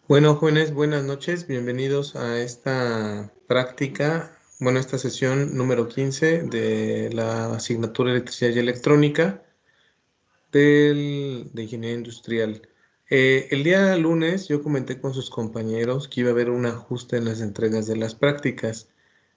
Bueno, jóvenes, buenas noches. Bienvenidos a esta práctica, esta sesión número 15 de la asignatura Electricidad y Electrónica de Ingeniería Industrial. El día lunes yo comenté con sus compañeros que iba a haber un ajuste en las entregas de las prácticas.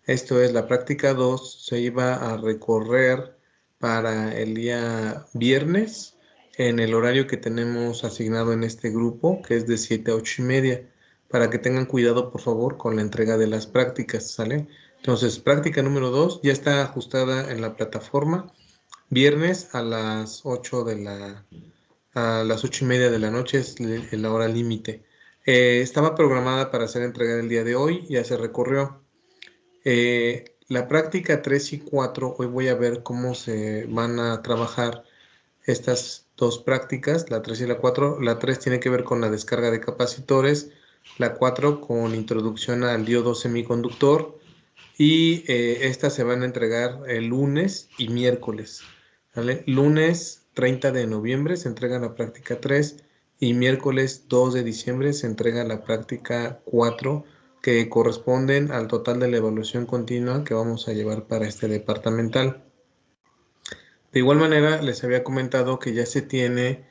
Esto es, la práctica 2 se iba a recorrer para el día viernes en el horario que tenemos asignado en este grupo, que es de 7 a 8:30, para que tengan cuidado, por favor, con la entrega de las prácticas, ¿sale? Entonces, práctica número 2 ya está ajustada en la plataforma. Viernes a las 8:30 de la noche es la hora límite. Estaba programada para ser entregada el día de hoy, ya se recorrió. La práctica 3 y 4, hoy voy a ver cómo se van a trabajar estas dos prácticas, la 3 y la 4. La 3 tiene que ver con la descarga de capacitores, la 4 con introducción al diodo semiconductor, y estas se van a entregar el lunes y miércoles, ¿vale? Lunes 30 de noviembre se entrega la práctica 3 y miércoles 2 de diciembre se entrega la práctica 4, que corresponden al total de la evaluación continua que vamos a llevar para este departamental. De igual manera, les había comentado que ya se tiene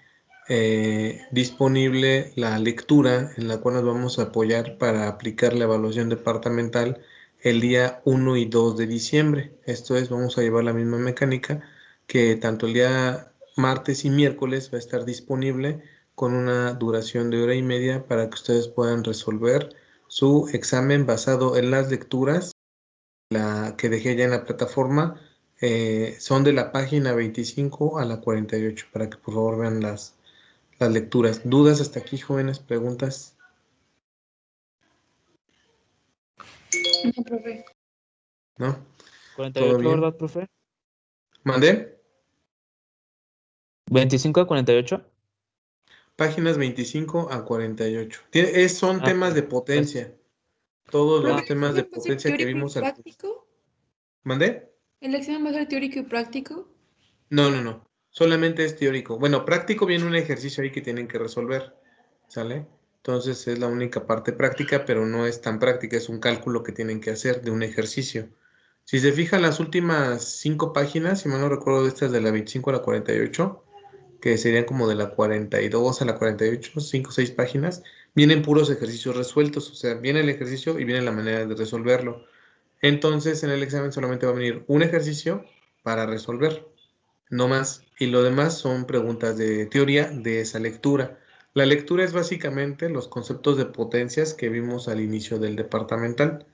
disponible la lectura en la cual nos vamos a apoyar para aplicar la evaluación departamental el día 1 y 2 de diciembre. Esto es, vamos a llevar la misma mecánica que tanto el día martes y miércoles va a estar disponible con una duración de hora y media para que ustedes puedan resolver su examen basado en las lecturas que dejé ya en la plataforma. Son de la página 25 a la 48 para que por favor vean las lecturas. ¿Dudas hasta aquí, jóvenes? ¿Preguntas? No, profe. ¿No? ¿Todo 48, bien? ¿verdad, profe? ¿Mandé? 25 a 48. Páginas 25 a 48. Son Ah, temas de ok. Gracias. potencia. Todos Profe, los Ah, ¿el temas de examen va a ser potencia que teórico y vimos al... práctico? ¿Mandé? ¿El examen va a ser teórico y práctico? No, no, no. Solamente es teórico. Bueno, práctico viene un ejercicio ahí que tienen que resolver. ¿Sale? Entonces es la única parte práctica, pero no es tan práctica, es un cálculo que tienen que hacer de un ejercicio. Si se fijan las últimas 5 páginas, si mal no recuerdo, de estas de la 25 a la 48, que serían como de la 42 a la 48, 5 o 6 páginas, vienen puros ejercicios resueltos, o sea, viene el ejercicio y viene la manera de resolverlo. Entonces en el examen solamente va a venir un ejercicio para resolver, no más. Y lo demás son preguntas de teoría de esa lectura. La lectura es básicamente los conceptos de potencias que vimos al inicio del departamental.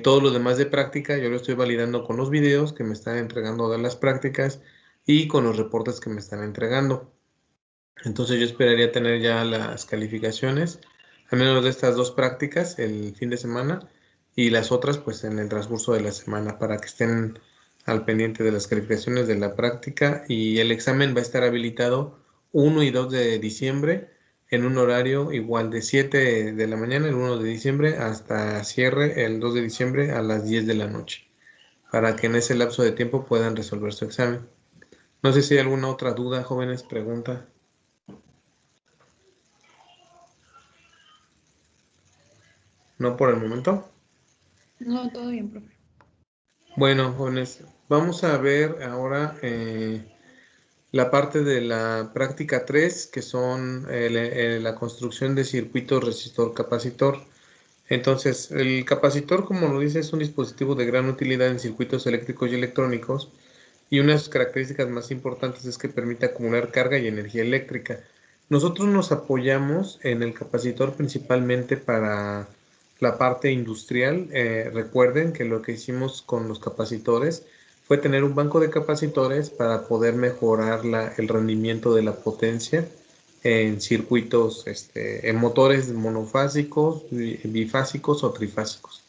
Todo lo demás de práctica yo lo estoy validando con los videos que me están entregando de las prácticas y con los reportes que me están entregando. Entonces yo esperaría tener ya las calificaciones, al menos de estas dos prácticas, el fin de semana, y las otras pues en el transcurso de la semana, para que estén al pendiente de las calificaciones de la práctica. Y el examen va a estar habilitado 1 y 2 de diciembre en un horario igual de 7 de la mañana el 1 de diciembre hasta cierre el 2 de diciembre a las 10 de la noche, para que en ese lapso de tiempo puedan resolver su examen. No sé si hay alguna otra duda, jóvenes, pregunta. No por el momento. No, todo bien, profe. Bueno, jóvenes, vamos a ver ahora la parte de la práctica 3, que son la construcción de circuitos resistor-capacitor. Entonces, el capacitor, como lo dice, es un dispositivo de gran utilidad en circuitos eléctricos y electrónicos, y una de sus características más importantes es que permite acumular carga y energía eléctrica. Nosotros nos apoyamos en el capacitor principalmente para la parte industrial. Recuerden que lo que hicimos con los capacitores fue tener un banco de capacitores para poder mejorar el rendimiento de la potencia en circuitos, en motores monofásicos, bifásicos o trifásicos.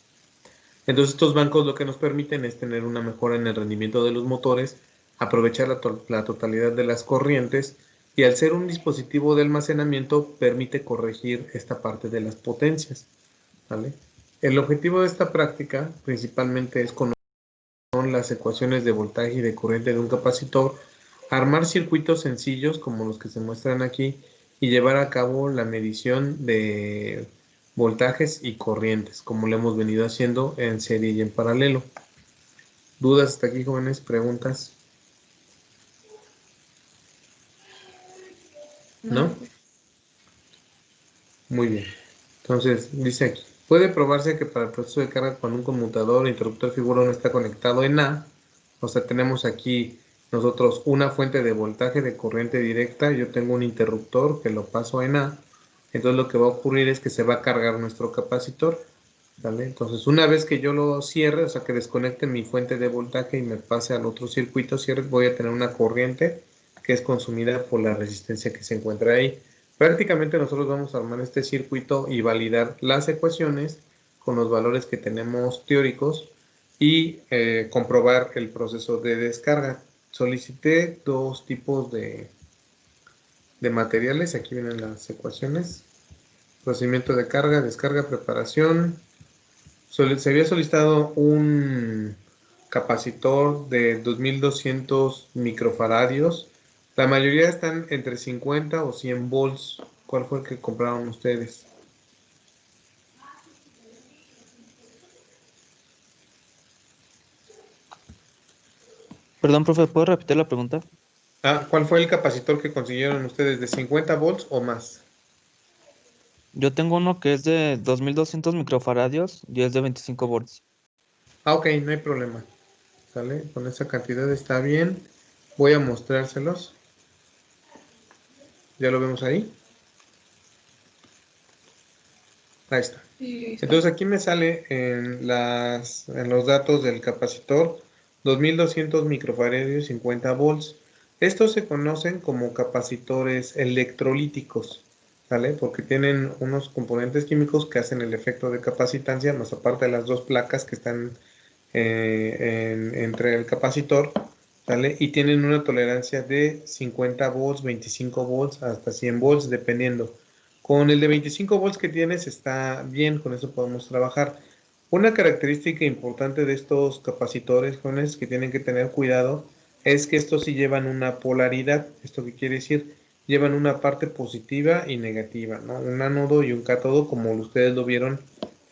Entonces estos bancos lo que nos permiten es tener una mejora en el rendimiento de los motores, aprovechar la totalidad de las corrientes, y al ser un dispositivo de almacenamiento permite corregir esta parte de las potencias, ¿vale? El objetivo de esta práctica principalmente es conocer las ecuaciones de voltaje y de corriente de un capacitor, armar circuitos sencillos como los que se muestran aquí y llevar a cabo la medición de voltajes y corrientes, como lo hemos venido haciendo en serie y en paralelo. ¿Dudas hasta aquí, jóvenes? ¿Preguntas? No, ¿No? profe. Muy bien. Entonces, dice aquí, puede probarse que para el proceso de carga cuando un conmutador o interruptor figura no está conectado en A, o sea, tenemos aquí nosotros una fuente de voltaje de corriente directa, yo tengo un interruptor que lo paso en A, entonces lo que va a ocurrir es que se va a cargar nuestro capacitor, ¿vale? Entonces, una vez que yo lo cierre, o sea, que desconecte mi fuente de voltaje y me pase al otro circuito, cierre, voy a tener una corriente que es consumida por la resistencia que se encuentra ahí. Prácticamente nosotros vamos a armar este circuito y validar las ecuaciones con los valores que tenemos teóricos y comprobar el proceso de descarga. Solicité dos tipos de materiales, aquí vienen las ecuaciones. Procedimiento de carga, descarga, preparación. Se había solicitado un capacitor de 2200 microfaradios. La mayoría están entre 50 o 100 volts. ¿Cuál fue el que compraron ustedes? Perdón, profe, ¿puedo repetir la pregunta? ¿Cuál fue el capacitor que consiguieron ustedes? ¿De 50 volts o más? Yo tengo uno que es de 2200 microfaradios y es de 25 volts. Ok, no hay problema. ¿Sale? Con esa cantidad está bien. Voy a mostrárselos. ¿Ya lo vemos ahí? Ahí está. Sí, ahí está. Entonces aquí me sale en los datos del capacitor 2200 microfaradios 50 volts. Estos se conocen como capacitores electrolíticos, ¿vale? Porque tienen unos componentes químicos que hacen el efecto de capacitancia, más aparte de las dos placas que están entre el capacitor, ¿vale? Y tienen una tolerancia de 50 volts, 25 volts, hasta 100 volts, dependiendo. Con el de 25 volts que tienes está bien, con eso podemos trabajar. Una característica importante de estos capacitores, jóvenes, que tienen que tener cuidado, es que estos sí llevan una polaridad. ¿Esto qué quiere decir? Llevan una parte positiva y negativa, ¿no? Un ánodo y un cátodo, como ustedes lo vieron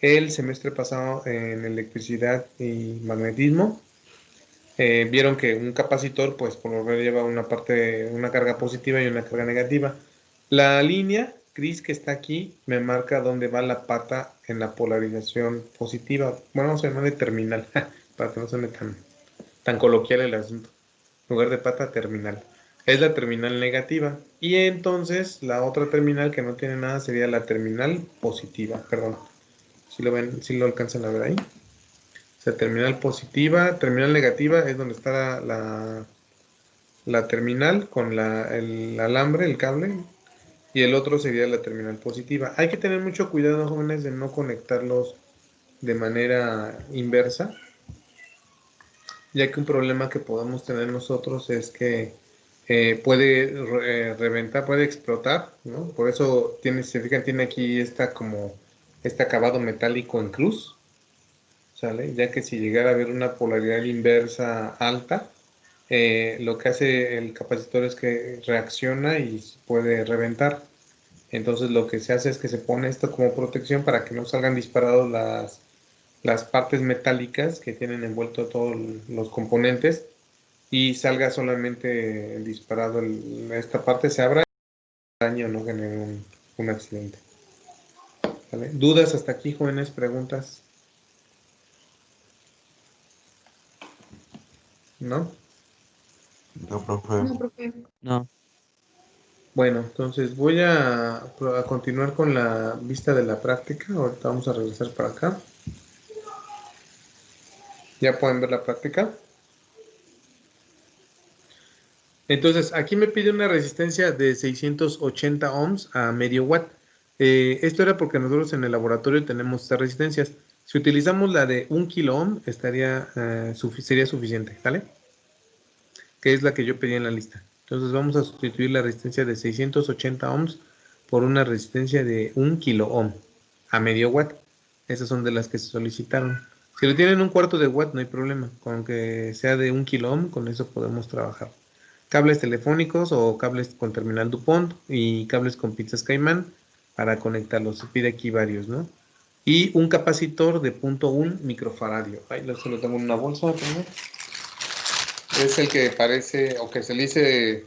el semestre pasado en electricidad y magnetismo. Vieron que un capacitor, pues por lo general lleva una carga positiva y una carga negativa. La línea gris que está aquí me marca dónde va la pata en la polarización positiva. Bueno, vamos a llamarle terminal, para que no suene tan coloquial el asunto. En lugar de pata, terminal. Es la terminal negativa. Y entonces la otra terminal que no tiene nada sería la terminal positiva. Perdón. Si lo ven, si lo alcanzan a ver ahí. O sea, terminal positiva, terminal negativa es donde está la terminal con el alambre, el cable, y el otro sería la terminal positiva. Hay que tener mucho cuidado, jóvenes, de no conectarlos de manera inversa, ya que un problema que podemos tener nosotros es que puede reventar, puede explotar, ¿no? Por eso se fijan, tiene aquí este acabado metálico en cruz, ¿sale? Ya que si llegara a haber una polaridad inversa alta, lo que hace el capacitor es que reacciona y puede reventar. Entonces lo que se hace es que se pone esto como protección para que no salgan disparados las partes metálicas que tienen envuelto todos los componentes y salga solamente disparado esta parte, se abra y daño, no genere un accidente. ¿Vale? ¿Dudas hasta aquí, jóvenes? ¿Preguntas? ¿No? No, profe. No, profe. No. Bueno, entonces voy a continuar con la vista de la práctica. Ahorita vamos a regresar para acá. ¿Ya pueden ver la práctica? Entonces, aquí me pide una resistencia de 680 ohms a medio watt. Esto era porque nosotros en el laboratorio tenemos estas resistencias. Si utilizamos la de 1 kilo ohm, sería suficiente, ¿vale? Que es la que yo pedí en la lista. Entonces vamos a sustituir la resistencia de 680 ohms por una resistencia de 1 kilo ohm a medio watt. Esas son de las que se solicitaron. Si lo tienen un cuarto de watt, no hay problema. Con que sea de 1 kilo ohm, con eso podemos trabajar. cables telefónicos o cables con terminal DuPont y cables con pinzas Caimán para conectarlos. Se pide aquí varios, ¿no? Y un capacitor de 0.1 microfaradio. Ahí se lo tengo en una bolsa también. Es el que parece, o que se le dice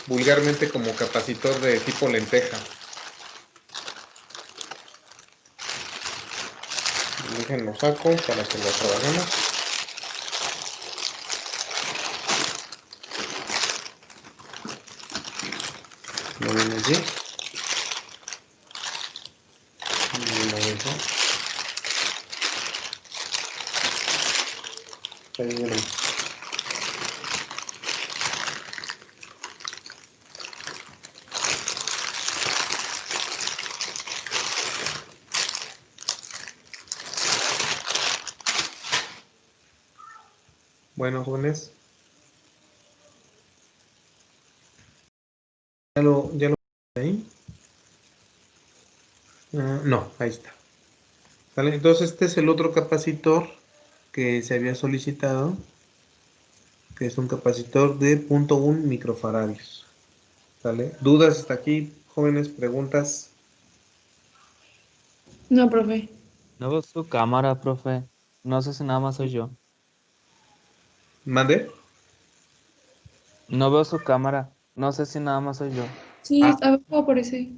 vulgarmente como capacitor de tipo lenteja. Déjenlo saco para que lo trabajemos. Lo ven allí. Lo dejo. Ahí viene. Bueno, jóvenes. Ya lo ahí. No, ahí está. ¿Vale? Entonces este es el otro capacitor que se había solicitado, que es un capacitor de 0.1 microfaradios. ¿Vale? ¿Dudas hasta aquí, jóvenes? ¿Preguntas? No, profe. No veo su cámara, profe. No sé si nada más soy yo. ¿Mande? No veo su cámara. No sé si nada más soy yo. Sí, Ah, abajo aparece.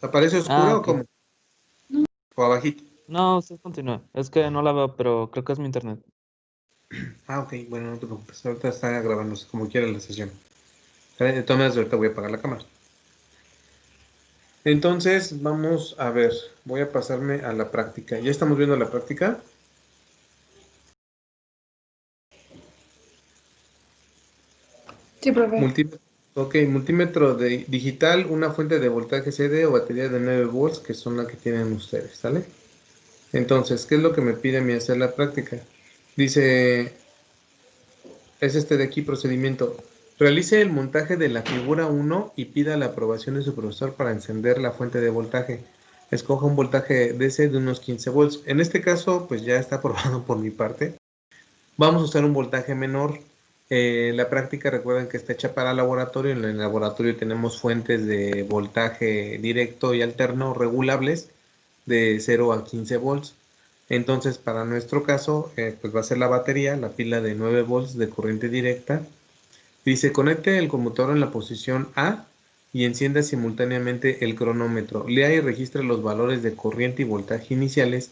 ¿aparece oscura Ah, o ok. cómo? ¿O abajito? No, usted continúe. Es que no la veo, pero creo que es mi internet. Ok, bueno, no te preocupes. Ahorita está grabándose como quiera la sesión. ¿Vale? De todas maneras, ahorita voy a apagar la cámara. Entonces, vamos a ver. Voy a pasarme a la práctica. ¿Ya estamos viendo la práctica? Sí, profe. Multímetro digital, una fuente de voltaje CD o batería de 9 volts, que son las que tienen ustedes, ¿sale? Entonces, ¿qué es lo que me pide a mí hacer la práctica? Dice, es este de aquí, procedimiento. Realice el montaje de la figura 1 y pida la aprobación de su profesor para encender la fuente de voltaje. Escoja un voltaje DC de unos 15 volts. En este caso, pues ya está aprobado por mi parte. Vamos a usar un voltaje menor. La práctica, recuerden que está hecha para laboratorio. En el laboratorio tenemos fuentes de voltaje directo y alterno regulables de 0 a 15 volts. Entonces, para nuestro caso, pues va a ser la batería, la pila de 9 volts de corriente directa. Dice, conecte el conmutador en la posición A y encienda simultáneamente el cronómetro. Lea y registre los valores de corriente y voltaje iniciales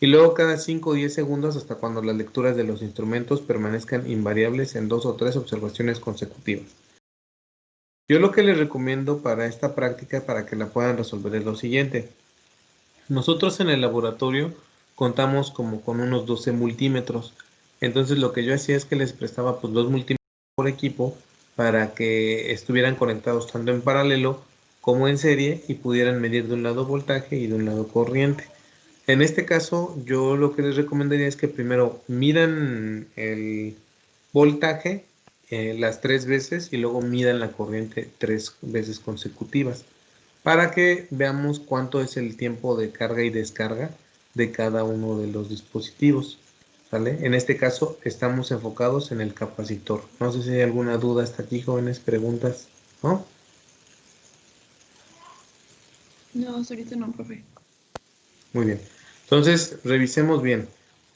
y luego cada 5 o 10 segundos hasta cuando las lecturas de los instrumentos permanezcan invariables en 2 o 3 observaciones consecutivas. Yo lo que les recomiendo para esta práctica, para que la puedan resolver, es lo siguiente. Nosotros en el laboratorio contamos como con unos 12 multímetros. Entonces lo que yo hacía es que les prestaba pues 2 multímetros por equipo para que estuvieran conectados tanto en paralelo como en serie y pudieran medir de un lado voltaje y de un lado corriente. En este caso, yo lo que les recomendaría es que primero midan el voltaje las 3 veces y luego midan la corriente 3 veces consecutivas para que veamos cuánto es el tiempo de carga y descarga de cada uno de los dispositivos. ¿Sale? En este caso estamos enfocados en el capacitor. No sé si hay alguna duda hasta aquí, jóvenes, preguntas, ¿no? No, hasta ahorita no, profe. Muy bien. Entonces, revisemos bien.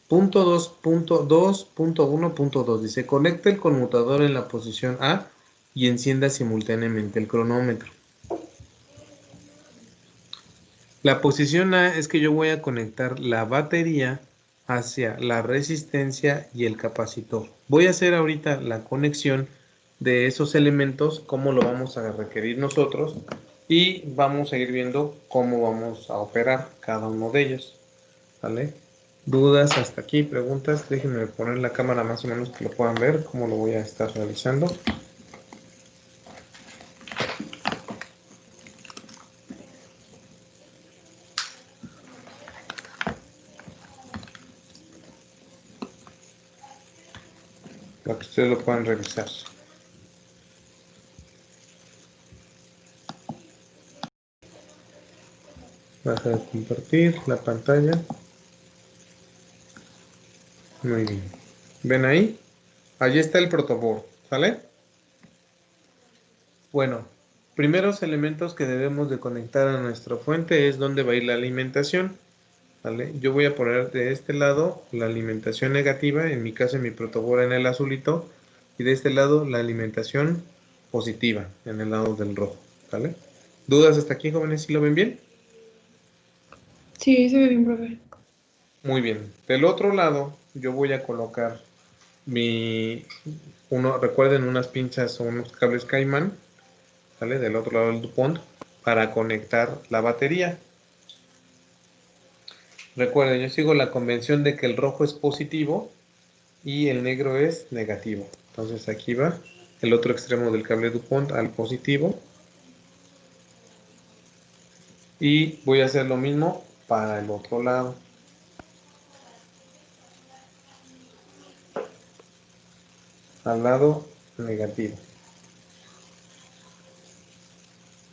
Punto 2, punto 2, punto 1, punto 2. Dice, conecta el conmutador en la posición A y encienda simultáneamente el cronómetro. La posición A es que yo voy a conectar la batería hacia la resistencia y el capacitor. Voy a hacer ahorita la conexión de esos elementos, cómo lo vamos a requerir nosotros y vamos a ir viendo cómo vamos a operar cada uno de ellos. ¿Vale? ¿Dudas hasta aquí? ¿Preguntas? Déjenme poner la cámara más o menos que lo puedan ver, cómo lo voy a estar realizando. Para que ustedes lo puedan revisar. Baja de compartir la pantalla. Muy bien. ¿Ven ahí? Allí está el protoboard, ¿sale? Bueno, primeros elementos que debemos de conectar a nuestra fuente es donde va a ir la alimentación, ¿vale? Yo voy a poner de este lado la alimentación negativa, en mi caso en mi protoboard en el azulito, y de este lado la alimentación positiva, en el lado del rojo, ¿vale? ¿Dudas hasta aquí, jóvenes? ¿Sí lo ven bien? Sí, se ve bien, profe. Muy bien. Del otro lado, yo voy a colocar recuerden unas pinzas o unos cables Caimán, ¿vale? Del otro lado del DuPont, para conectar la batería. Recuerden, yo sigo la convención de que el rojo es positivo y el negro es negativo. Entonces aquí va el otro extremo del cable DuPont al positivo. Y voy a hacer lo mismo para el otro lado. Al lado negativo.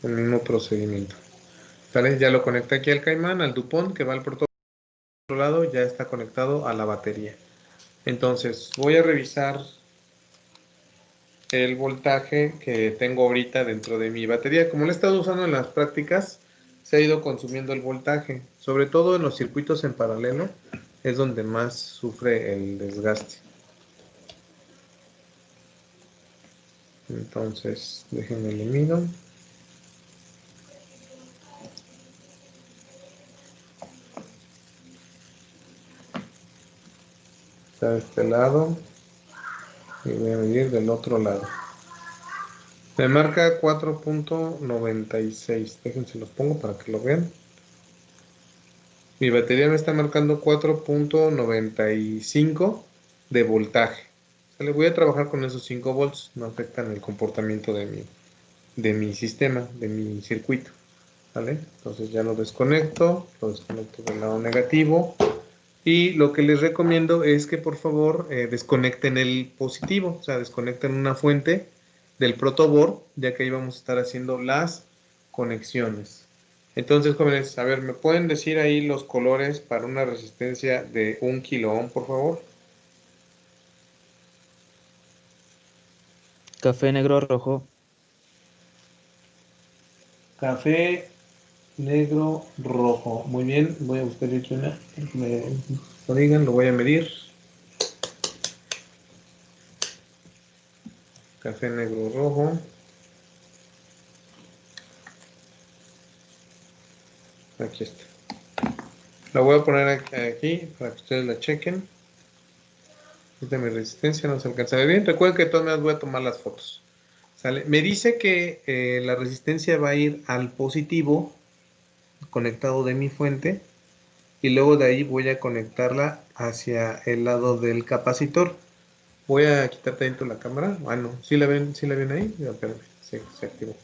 El mismo procedimiento. ¿Vale? Ya lo conecté aquí al Caimán, al DuPont que va al otro lado, ya está conectado a la batería. Entonces voy a revisar el voltaje que tengo ahorita dentro de mi batería. Como lo he estado usando en las prácticas, se ha ido consumiendo el voltaje. Sobre todo en los circuitos en paralelo es donde más sufre el desgaste. Entonces, déjenme elimino. Está de este lado y voy a medir del otro lado. Me marca 4.96. Déjense los pongo para que lo vean. Mi batería me está marcando 4.95 de voltaje. Le voy a trabajar con esos 5 volts, no afectan el comportamiento de mi sistema, de mi circuito. ¿Vale? Entonces ya lo desconecto del lado negativo. Y lo que les recomiendo es que por favor desconecten el positivo, o sea, desconecten una fuente del protoboard, ya que ahí vamos a estar haciendo las conexiones. Entonces, jóvenes, a ver, ¿me pueden decir ahí los colores para una resistencia de 1 kilo ohm, por favor? Café, negro, rojo. Café, negro, rojo. Muy bien, voy a buscar aquí una. Me lo digan, lo voy a medir. Café, negro, rojo. Aquí está. La voy a poner aquí para que ustedes la chequen. Esta es mi resistencia, no se alcanza a ver bien. Recuerden que de todas maneras voy a tomar las fotos. ¿Sale? Me dice que la resistencia va a ir al positivo conectado de mi fuente y luego de ahí voy a conectarla hacia el lado del capacitor. Voy a quitar dentro la cámara. Ah, no, ¿sí la ven ahí? No, espérame, se activó.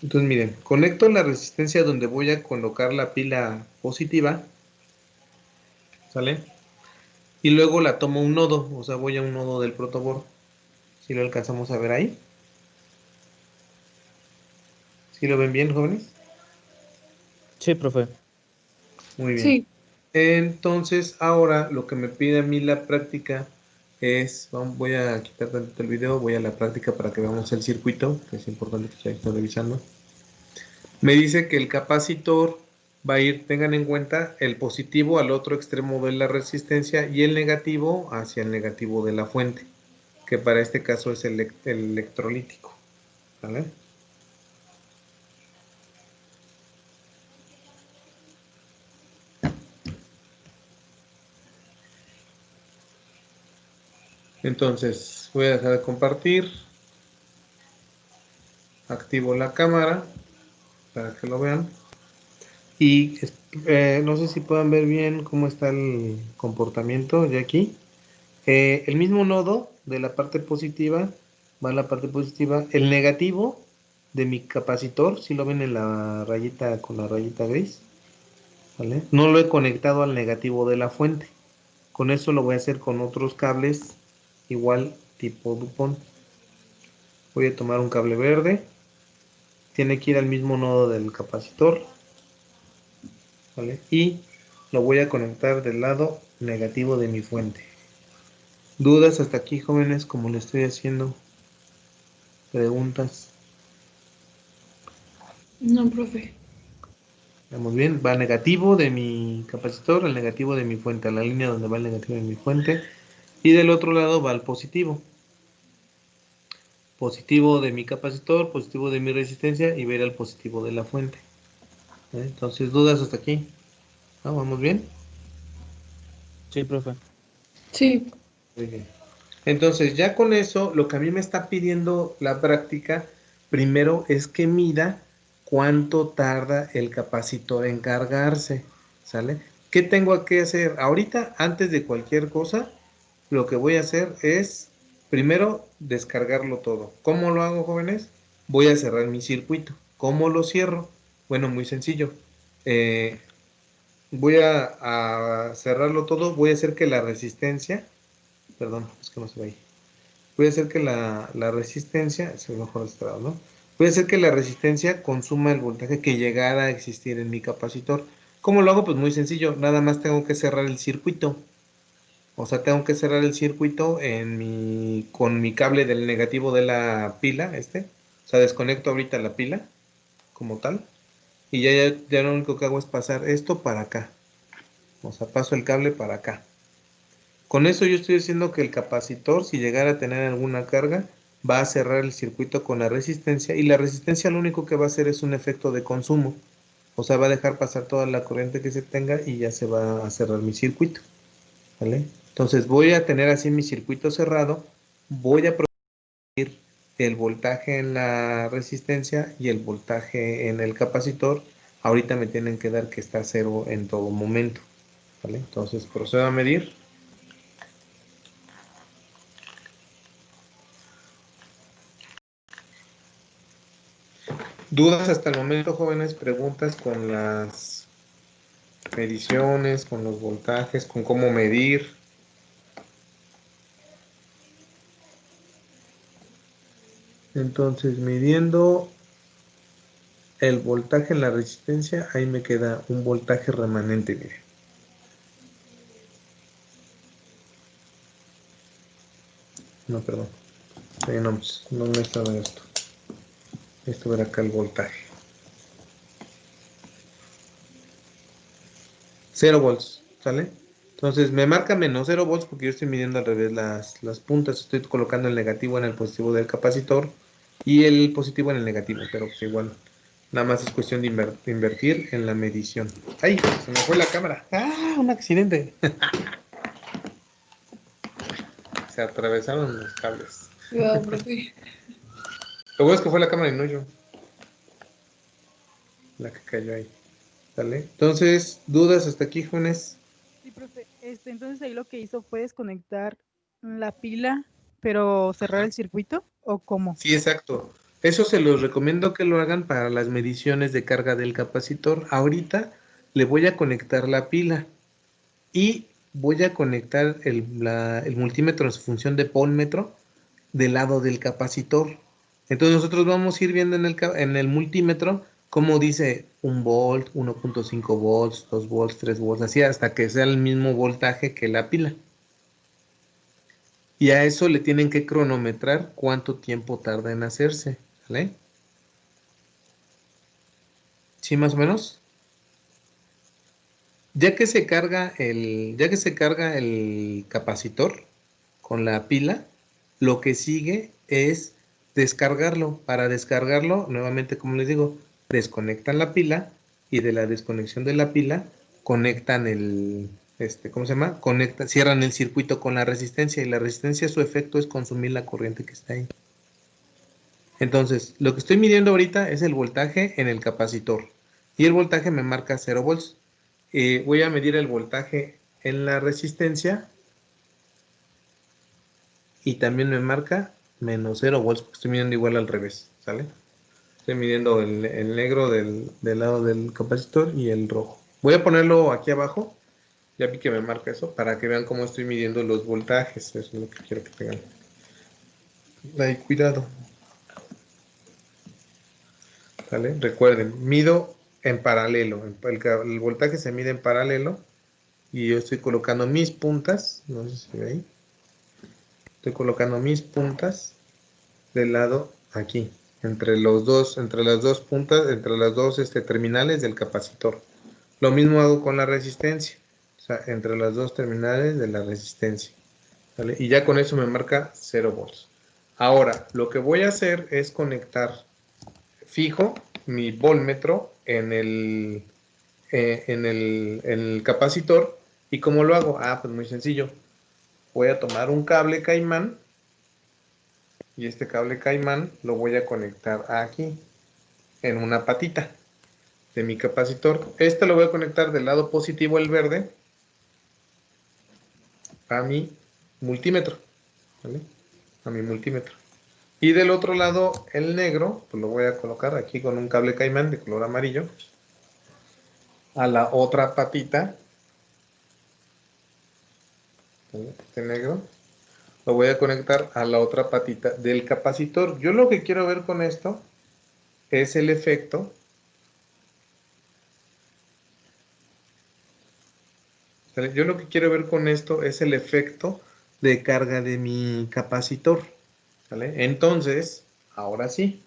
Entonces miren, conecto la resistencia donde voy a colocar la pila positiva, ¿sale? Y luego la tomo un nodo, o sea, voy a un nodo del protoboard. ¿Sí lo alcanzamos a ver ahí? ¿Sí lo ven bien, jóvenes? Sí, profe. Muy bien. Sí. Entonces, ahora lo que me pide a mí la práctica es, voy a quitar tantito el video, voy a la práctica para que veamos el circuito, que es importante que ya estoy revisando. Me dice que el capacitor va a ir, tengan en cuenta, el positivo al otro extremo de la resistencia y el negativo hacia el negativo de la fuente, que para este caso es el electrolítico. ¿Vale? Entonces, voy a dejar de compartir. Activo la cámara para que lo vean. Y no sé si puedan ver bien cómo está el comportamiento de aquí. El mismo nodo de la parte positiva va a la parte positiva. El negativo de mi capacitor, si lo ven en la rayita con la rayita gris, ¿vale? No lo he conectado al negativo de la fuente. Con eso lo voy a hacer con otros cables igual tipo DuPont. Voy a tomar un cable verde. Tiene que ir al mismo nodo del capacitor, ¿vale? Y lo voy a conectar del lado negativo de mi fuente. ¿Dudas hasta aquí, jóvenes, como lo estoy haciendo? ¿Preguntas? No, profe. Vamos bien, va negativo de mi capacitor, el negativo de mi fuente, a la línea donde va el negativo de mi fuente. Y del otro lado va el positivo. Positivo de mi capacitor, positivo de mi resistencia y ver el positivo de la fuente. Entonces, ¿dudas hasta aquí? ¿No? ¿Vamos bien? Sí, profe. Sí. Muy bien. Entonces, ya con eso, lo que a mí me está pidiendo la práctica, primero es que mida cuánto tarda el capacitor en cargarse, ¿sale? ¿Qué tengo que hacer? Ahorita, antes de cualquier cosa, lo que voy a hacer es, primero, descargarlo todo. ¿Cómo lo hago, jóvenes? Voy a cerrar mi circuito. ¿Cómo lo cierro? Bueno, muy sencillo. Eh, voy a cerrarlo todo, voy a hacer que la resistencia, perdón, es que no se ve ahí. Voy a hacer que la resistencia, es mejor este lado, ¿no? Voy a hacer que la resistencia consuma el voltaje que llegara a existir en mi capacitor. ¿Cómo lo hago? Pues muy sencillo, nada más tengo que cerrar el circuito. O sea, tengo que cerrar el circuito con mi cable del negativo de la pila, O sea, desconecto ahorita la pila, como tal. Y ya lo único que hago es pasar esto para acá. O sea, paso el cable para acá. Con eso yo estoy diciendo que el capacitor, si llegara a tener alguna carga, va a cerrar el circuito con la resistencia y la resistencia lo único que va a hacer es un efecto de consumo. O sea, va a dejar pasar toda la corriente que se tenga y ya se va a cerrar mi circuito. ¿Vale? Entonces voy a tener así mi circuito cerrado, voy a producir el voltaje en la resistencia y el voltaje en el capacitor. Ahorita me tienen que dar que está cero en todo momento. ¿Vale? Entonces procedo a medir. ¿Dudas hasta el momento, jóvenes? ¿Preguntas con las mediciones, con los voltajes, con cómo medir? Entonces, midiendo el voltaje en la resistencia, ahí me queda un voltaje remanente, mire. No, perdón. No me estaba esto. Esto era acá el voltaje. 0 volts, ¿sale? Entonces me marca menos 0 volts porque yo estoy midiendo al revés las puntas. Estoy colocando el negativo en el positivo del capacitor y el positivo en el negativo, pero pues igual, nada más es cuestión de invertir en la medición. ¡Ay! Se me fue la cámara. ¡Ah! Un accidente. Se atravesaron los cables. Cuidado, profe. Lo bueno es que fue la cámara y no yo. La que cayó ahí. ¿Sale? Entonces, ¿dudas hasta aquí, jóvenes? Sí, profe. Entonces ahí lo que hizo fue desconectar la pila, pero cerrar el circuito, ¿o cómo? Sí, exacto. Eso se los recomiendo que lo hagan para las mediciones de carga del capacitor. Ahorita le voy a conectar la pila y voy a conectar el multímetro en su función de voltmetro del lado del capacitor. Entonces nosotros vamos a ir viendo en el multímetro cómo dice 1 volt, 1.5 volts, 2 volts, 3 volts, así hasta que sea el mismo voltaje que la pila. Y a eso le tienen que cronometrar cuánto tiempo tarda en hacerse, ¿vale? ¿Sí, más o menos? Ya que se carga el capacitor con la pila, lo que sigue es descargarlo. Para descargarlo, nuevamente, como les digo, desconectan la pila y de la desconexión de la pila conectan ¿cómo se llama? Cierran el circuito con la resistencia y la resistencia, su efecto es consumir la corriente que está ahí. Entonces, lo que estoy midiendo ahorita es el voltaje en el capacitor y el voltaje me marca 0 volts. Voy a medir el voltaje en la resistencia y también me marca menos 0 volts porque estoy midiendo igual al revés, ¿sale? Estoy midiendo el negro del lado del capacitor y el rojo. Voy a ponerlo aquí abajo, ya vi que me marca eso, para que vean cómo estoy midiendo los voltajes. Eso es lo que quiero que tengan. Ahí, cuidado. ¿Vale? Recuerden, mido en paralelo. El voltaje se mide en paralelo y yo estoy colocando mis puntas, no sé si se ve ahí. Estoy colocando mis puntas del lado aquí, entre las dos puntas, entre las dos terminales del capacitor. Lo mismo hago con la resistencia, o sea, entre las dos terminales de la resistencia, ¿vale? Y ya con eso me marca 0 volts. Ahora, lo que voy a hacer es conectar fijo mi voltmetro en el capacitor. ¿Y cómo lo hago? Ah, pues muy sencillo. Voy a tomar un cable caimán y este cable caimán lo voy a conectar aquí, en una patita de mi capacitor. Este lo voy a conectar del lado positivo, el verde, a mi multímetro, ¿vale? A mi multímetro. Y del otro lado, el negro, pues lo voy a colocar aquí con un cable caimán de color amarillo a la otra patita, ¿vale? Este negro lo voy a conectar a la otra patita del capacitor. Yo lo que quiero ver con esto es el efecto. Yo lo que quiero ver con esto es el efecto de carga de mi capacitor, ¿vale? Entonces, ahora sí,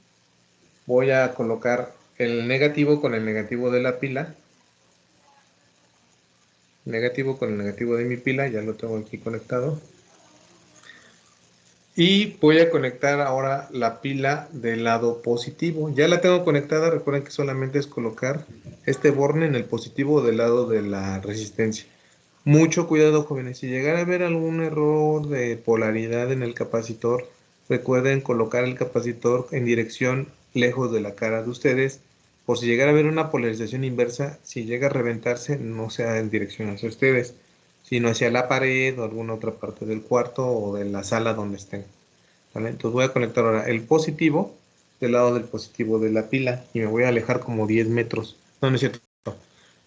voy a colocar el negativo con el negativo de la pila. Negativo con el negativo de mi pila, ya lo tengo aquí conectado. Y voy a conectar ahora la pila del lado positivo. Ya la tengo conectada, recuerden que solamente es colocar este borne en el positivo del lado de la resistencia. Mucho cuidado, jóvenes. Si llegara a haber algún error de polaridad en el capacitor, recuerden colocar el capacitor en dirección lejos de la cara de ustedes. Por si llegara a haber una polarización inversa, si llega a reventarse, no sea en dirección hacia ustedes, sino hacia la pared o alguna otra parte del cuarto o de la sala donde estén, ¿vale? Entonces voy a conectar ahora el positivo del lado del positivo de la pila y me voy a alejar como 10 metros. No, no es cierto.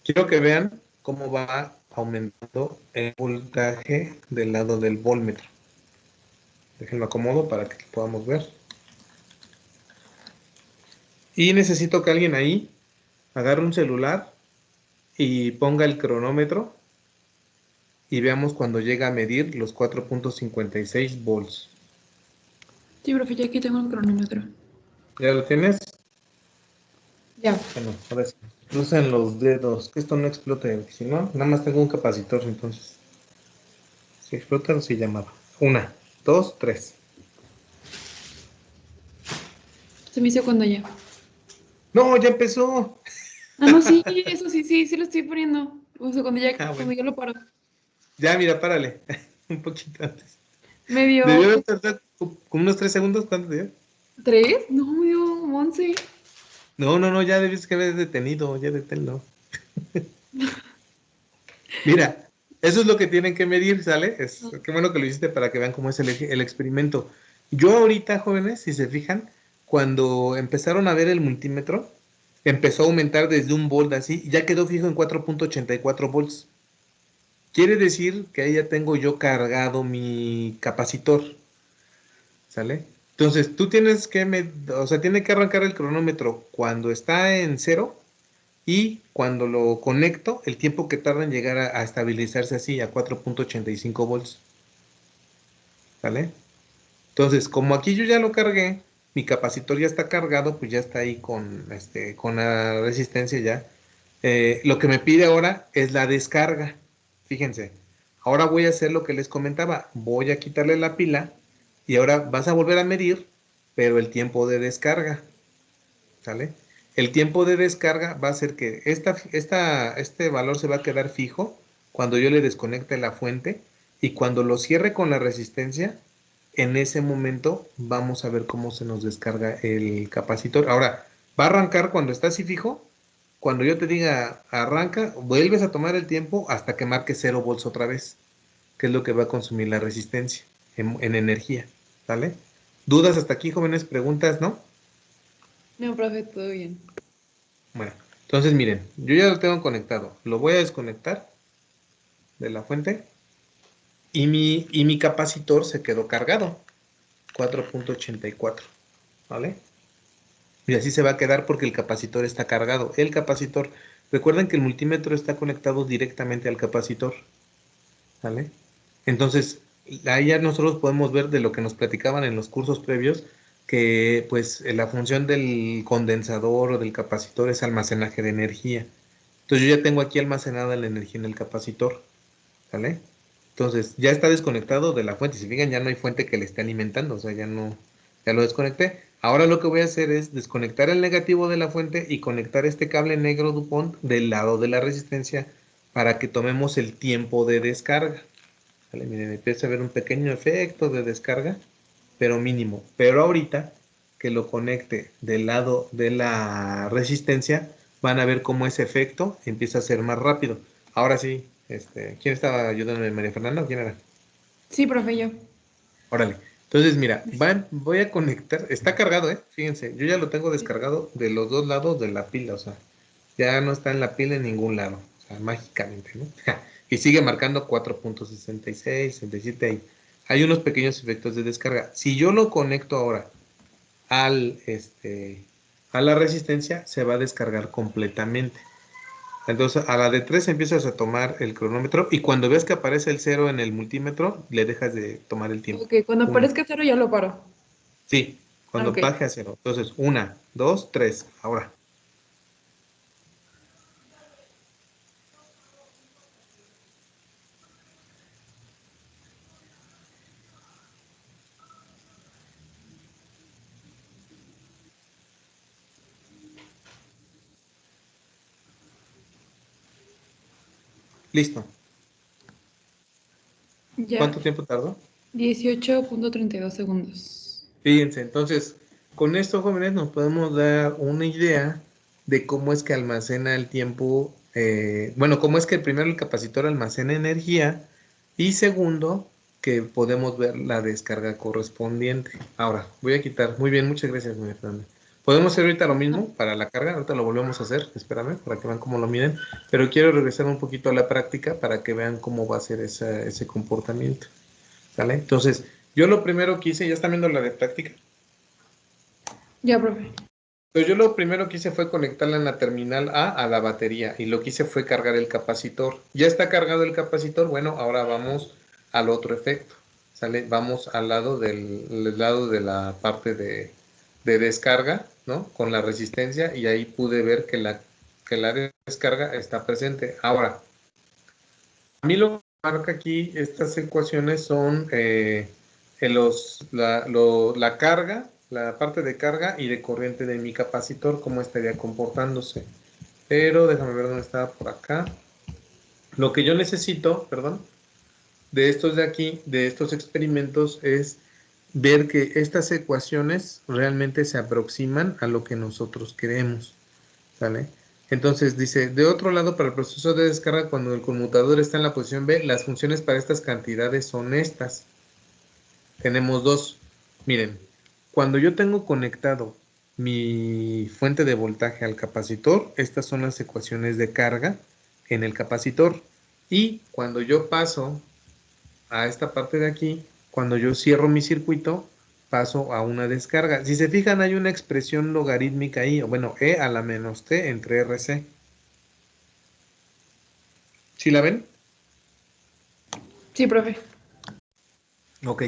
Quiero que vean cómo va aumentando el voltaje del lado del voltmetro. Déjenlo acomodo para que lo podamos ver. Y necesito que alguien ahí agarre un celular y ponga el cronómetro y veamos cuando llega a medir los 4.56 volts. Sí, profe, ya aquí tengo el cronómetro. ¿Ya lo tienes? Ya. Bueno, ahora sí. Crucen los dedos, que esto no explote. Si no, nada más tengo un capacitor, entonces. Si explota, no se llamaba. 1, 2, 3. Se me hizo cuando ya. ¡No, ya empezó! Ah, no, sí, eso sí, sí, sí lo estoy poniendo. O sea, Ah, cuando bueno. ya lo paro. Ya, mira, párale. Un poquito antes. Me dio Debió haber tardado como unos 3 segundos. ¿Cuánto dio? 3, no, me dio 11. No, no, no, ya debiste que haber detenido. Ya deténlo. Mira, eso es lo que tienen que medir, ¿sale? Qué bueno que lo hiciste para que vean cómo es el experimento. Yo ahorita, jóvenes, si se fijan, cuando empezaron a ver el multímetro, empezó a aumentar desde 1 volt así, y ya quedó fijo en 4.84 volts. Quiere decir que ahí ya tengo yo cargado mi capacitor, ¿sale? Entonces, tú tienes que, o sea, tiene que arrancar el cronómetro cuando está en 0 y cuando lo conecto, el tiempo que tarda en llegar a estabilizarse así a 4.85 volts, ¿vale? Entonces, como aquí yo ya lo cargué, mi capacitor ya está cargado, pues ya está ahí con la resistencia ya. Lo que me pide ahora es la descarga. Fíjense, ahora voy a hacer lo que les comentaba. Voy a quitarle la pila y ahora vas a volver a medir, pero el tiempo de descarga, ¿sale? El tiempo de descarga va a ser que este valor se va a quedar fijo cuando yo le desconecte la fuente y cuando lo cierre con la resistencia, en ese momento vamos a ver cómo se nos descarga el capacitor. Ahora, va a arrancar cuando está así fijo. Cuando yo te diga arranca, vuelves a tomar el tiempo hasta que marque 0 volts otra vez, que es lo que va a consumir la resistencia en energía, ¿vale? ¿Dudas hasta aquí, jóvenes? ¿Preguntas, no? No, profe, todo bien. Bueno, entonces miren, yo ya lo tengo conectado. Lo voy a desconectar de la fuente y mi capacitor se quedó cargado, 4.84, ¿vale? Y así se va a quedar porque el capacitor está cargado. El capacitor, recuerden que el multímetro está conectado directamente al capacitor, ¿vale? Entonces, ahí ya nosotros podemos ver de lo que nos platicaban en los cursos previos, que pues la función del condensador o del capacitor es almacenaje de energía. Entonces yo ya tengo aquí almacenada la energía en el capacitor, ¿vale? Entonces ya está desconectado de la fuente. Si fijan, ya no hay fuente que le esté alimentando, o sea, ya no, ya lo desconecté. Ahora lo que voy a hacer es desconectar el negativo de la fuente y conectar este cable negro DuPont del lado de la resistencia para que tomemos el tiempo de descarga. ¿Vale? Miren, empieza a haber un pequeño efecto de descarga, pero mínimo. Pero ahorita que lo conecte del lado de la resistencia, van a ver cómo ese efecto empieza a ser más rápido. Ahora sí, ¿quién estaba ayudándome? ¿María Fernanda o quién era? Sí, profe, yo. Órale. Entonces, mira, voy a conectar, está cargado, fíjense, yo ya lo tengo descargado de los dos lados de la pila, o sea, ya no está en la pila en ningún lado, o sea, mágicamente, ¿no? Y sigue marcando 4.66, 67 ahí. Hay unos pequeños efectos de descarga. Si yo lo conecto ahora al, a la resistencia, se va a descargar completamente. Entonces, a la de 3 empiezas a tomar el cronómetro y cuando ves que aparece el 0 en el multímetro, le dejas de tomar el tiempo. Ok, cuando Uno. aparezca cero ya lo paro. Sí, cuando Ok. baje a 0. Entonces, 1, 2, 3. Ahora. Listo. Ya. ¿Cuánto tiempo tardó? 18.32 segundos. Fíjense, entonces, con esto, jóvenes, nos podemos dar una idea de cómo es que almacena el tiempo, bueno, cómo es que primero el capacitor almacena energía y segundo, que podemos ver la descarga correspondiente. Ahora, voy a quitar, muy bien, muchas gracias, María Fernanda. Podemos hacer ahorita lo mismo para la carga, ahorita lo volvemos a hacer, espérame, para que vean cómo lo miden, pero quiero regresar un poquito a la práctica para que vean cómo va a ser ese comportamiento. ¿Sale? Entonces, yo lo primero que hice, ¿ya están viendo la de práctica? Ya, profe. Entonces, yo lo primero que hice fue conectarla en la terminal A la batería y lo que hice fue cargar el capacitor. Ya está cargado el capacitor, bueno, ahora vamos al otro efecto, ¿sale? Vamos al lado lado de la parte de descarga, ¿no? Con la resistencia y ahí pude ver que la descarga está presente. Ahora, a mí lo que marca aquí estas ecuaciones son la carga, la parte de carga y de corriente de mi capacitor, cómo estaría comportándose. Pero déjame ver dónde estaba por acá. Lo que yo necesito, perdón, de estos de aquí, de estos experimentos, es ver que estas ecuaciones realmente se aproximan a lo que nosotros queremos. ¿Sale? Entonces dice, de otro lado, para el proceso de descarga, cuando el conmutador está en la posición B, las funciones para estas cantidades son estas. Tenemos dos. Miren, cuando yo tengo conectado mi fuente de voltaje al capacitor, estas son las ecuaciones de carga en el capacitor. Y cuando yo paso a esta parte de aquí, cuando yo cierro mi circuito, paso a una descarga. Si se fijan, hay una expresión logarítmica ahí, o bueno, E a la menos T entre RC. ¿Sí la ven? Sí, profe. Ok.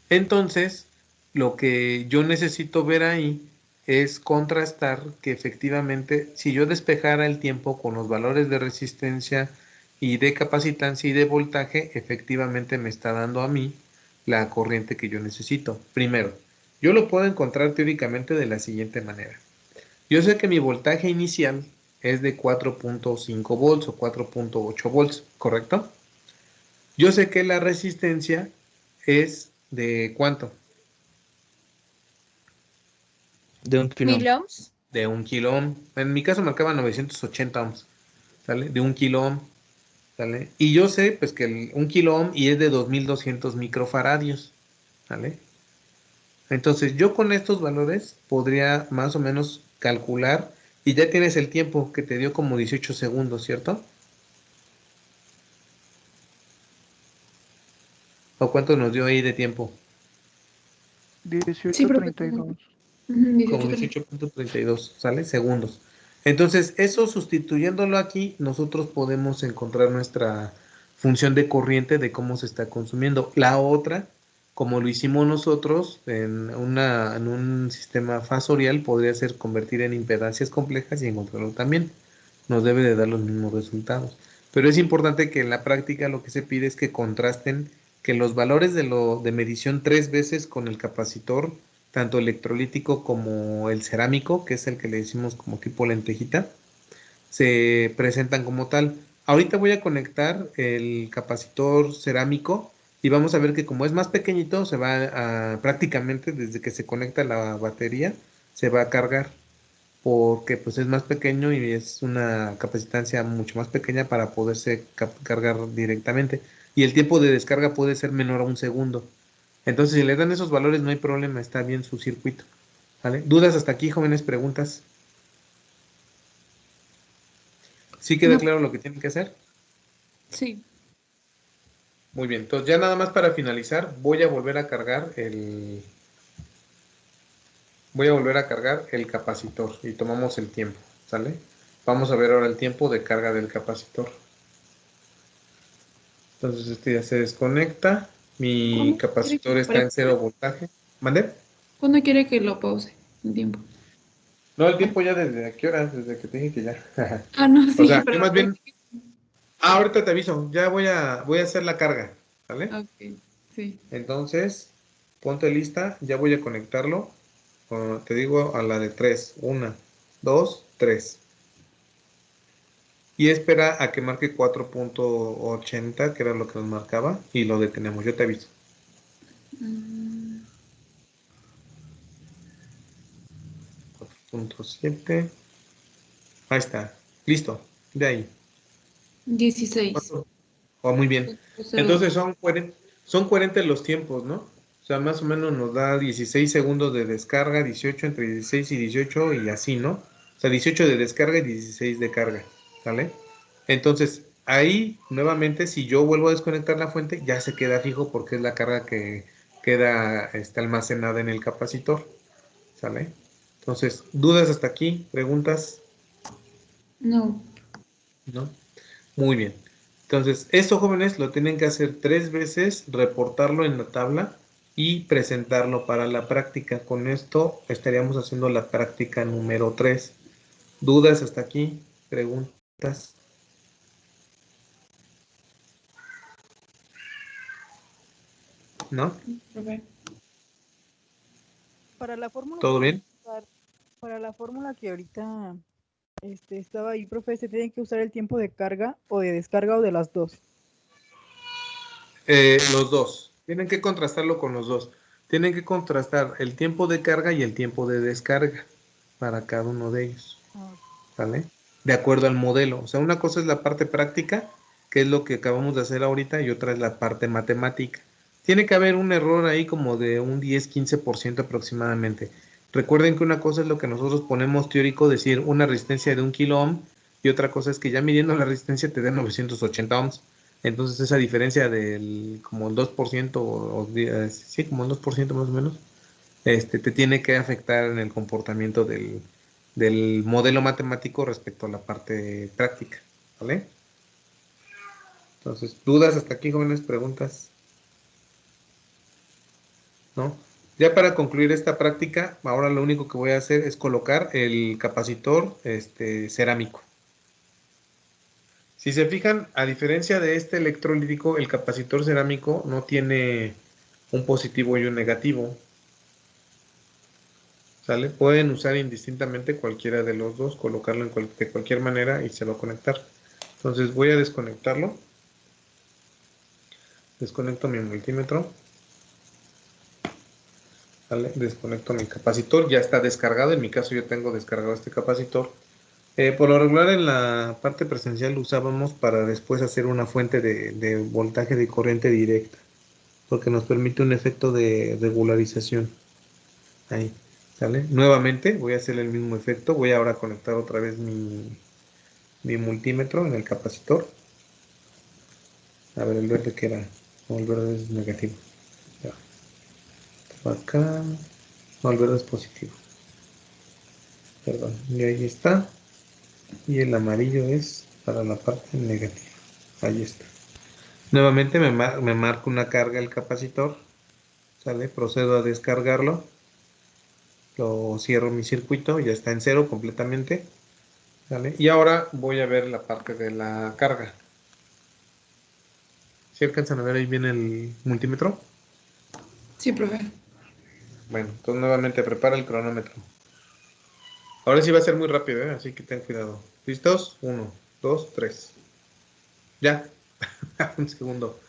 Entonces, lo que yo necesito ver ahí es contrastar que efectivamente, si yo despejara el tiempo con los valores de resistencia y de capacitancia y de voltaje, efectivamente me está dando a mí la corriente que yo necesito. Primero, yo lo puedo encontrar teóricamente de la siguiente manera. Yo sé que mi voltaje inicial es de 4.5 volts o 4.8 volts, ¿correcto? Yo sé que la resistencia es de ¿cuánto? De 1 kilo. ¿1000 ohms? De 1 kilo ohm. En mi caso marcaba 980 ohms, ¿sale? De 1 kilo ohm, ¿sale? Y yo sé, pues, que el 1 kilo ohm y es de 2200 microfaradios, ¿sale? Entonces, yo con estos valores podría más o menos calcular y ya tienes el tiempo que te dio como 18 segundos, ¿cierto? ¿O cuánto nos dio ahí de tiempo? Sí, profe. 18:32. Como 18.30. 18.32, ¿sale? Segundos. Entonces, eso sustituyéndolo aquí, nosotros podemos encontrar nuestra función de corriente de cómo se está consumiendo. La otra, como lo hicimos nosotros en un sistema fasorial, podría ser convertir en impedancias complejas y encontrarlo también. Nos debe de dar los mismos resultados. Pero es importante que en la práctica lo que se pide es que contrasten que los valores de medición 3 veces con el capacitor, tanto electrolítico como el cerámico, que es el que le decimos como tipo lentejita, se presentan como tal. Ahorita voy a conectar el capacitor cerámico y vamos a ver que como es más pequeñito, se va a prácticamente desde que se conecta la batería, se va a cargar porque pues es más pequeño y es una capacitancia mucho más pequeña para poderse cargar directamente. Y el tiempo de descarga puede ser menor a 1 segundo. Entonces, si le dan esos valores, no hay problema, está bien su circuito. ¿Vale? ¿Dudas hasta aquí, jóvenes? ¿Preguntas? ¿Sí queda No, claro lo que tienen que hacer? sí. Muy bien, entonces ya nada más para finalizar, voy a volver a cargar el capacitor y tomamos el tiempo, ¿sale? Vamos a ver ahora el tiempo de carga del capacitor. Entonces este ya se desconecta. Mi ¿Cuándo quiere que capacitor lo está pare? en 0 voltaje. ¿Mande? ¿Cuándo quiere que lo pause? El tiempo. No, el tiempo ya desde a qué hora, desde que te dije que ya. Ah, no, O sí, sea, yo pero más bien, ahorita te aviso, ya voy a hacer la carga, ¿vale? ok, sí. Entonces, ponte lista, ya voy a conectarlo. Te digo a la de 3, 1, 2, 3. Y espera a que marque 4.80, que era lo que nos marcaba, y lo detenemos, yo te aviso. Mm, 4.7. Ahí está, listo, de ahí. 16. ¿Cuánto? Oh, muy bien. Entonces son coherentes los tiempos, ¿no? O sea, más o menos nos da 16 segundos de descarga, 18 entre 16 y 18 y así, ¿no? O sea, 18 de descarga y 16 de carga, ¿sale? Entonces, ahí nuevamente, si yo vuelvo a desconectar la fuente, ya se queda fijo porque es la carga que queda almacenada en el capacitor, ¿sale? Entonces, ¿dudas hasta aquí? ¿Preguntas? No. ¿No? Muy bien. Entonces, esto, jóvenes, lo tienen que hacer 3 veces, reportarlo en la tabla y presentarlo para la práctica. Con esto estaríamos haciendo la práctica número 3. ¿Dudas hasta aquí? ¿Preguntas? ¿No? Profe. Para la fórmula ¿Todo que bien? para la fórmula que ahorita estaba ahí, profe, se tiene que usar el tiempo de carga o de descarga o de las dos. Los dos. Tienen que contrastarlo con los dos. Tienen que contrastar el tiempo de carga y el tiempo de descarga para cada uno de ellos. Ah, ¿Vale? De acuerdo al modelo. O sea, una cosa es la parte práctica, que es lo que acabamos de hacer ahorita, y otra es la parte matemática. Tiene que haber un error ahí como de un 10-15% aproximadamente. Recuerden que una cosa es lo que nosotros ponemos teórico, decir una resistencia de 1 kilo ohm, y otra cosa es que ya midiendo la resistencia te dé 980 ohms. Entonces esa diferencia del como el 2% sí, como el 2% más o menos, te tiene que afectar en el comportamiento del modelo matemático respecto a la parte práctica, ¿vale? Entonces, ¿dudas hasta aquí, jóvenes? ¿Preguntas? ¿No? Ya para concluir esta práctica, ahora lo único que voy a hacer es colocar el capacitor cerámico. Si se fijan, a diferencia de este electrolítico, el capacitor cerámico no tiene un positivo y un negativo, ¿sale? Pueden usar indistintamente cualquiera de los dos, colocarlo de cualquier manera y se va a conectar. Entonces voy a desconectarlo. Desconecto mi multímetro. ¿Vale? Desconecto mi capacitor. Ya está descargado. En mi caso yo tengo descargado este capacitor. Por lo regular en la parte presencial lo usábamos para después hacer una fuente de voltaje de corriente directa. Porque nos permite un efecto de regularización. Ahí. ¿Sale? Nuevamente voy a hacer el mismo efecto. Voy ahora a conectar otra vez mi multímetro en el capacitor. A ver, el verde que era. No, el verde es negativo. Ya. Acá. No, el verde es positivo. Perdón. Y ahí está. Y el amarillo es para la parte negativa. Ahí está. Nuevamente me marca una carga el capacitor. ¿sale? Procedo a descargarlo. Lo cierro mi circuito, ya está en cero completamente. ¿Vale? Y ahora voy a ver la parte de la carga. ¿Sí alcanzan a ver ahí bien el multímetro? Sí, profe. Bueno, entonces nuevamente prepara el cronómetro. Ahora sí va a ser muy rápido, ¿eh? Así que ten cuidado. ¿Listos? 1, 2, 3. Ya. Un segundo.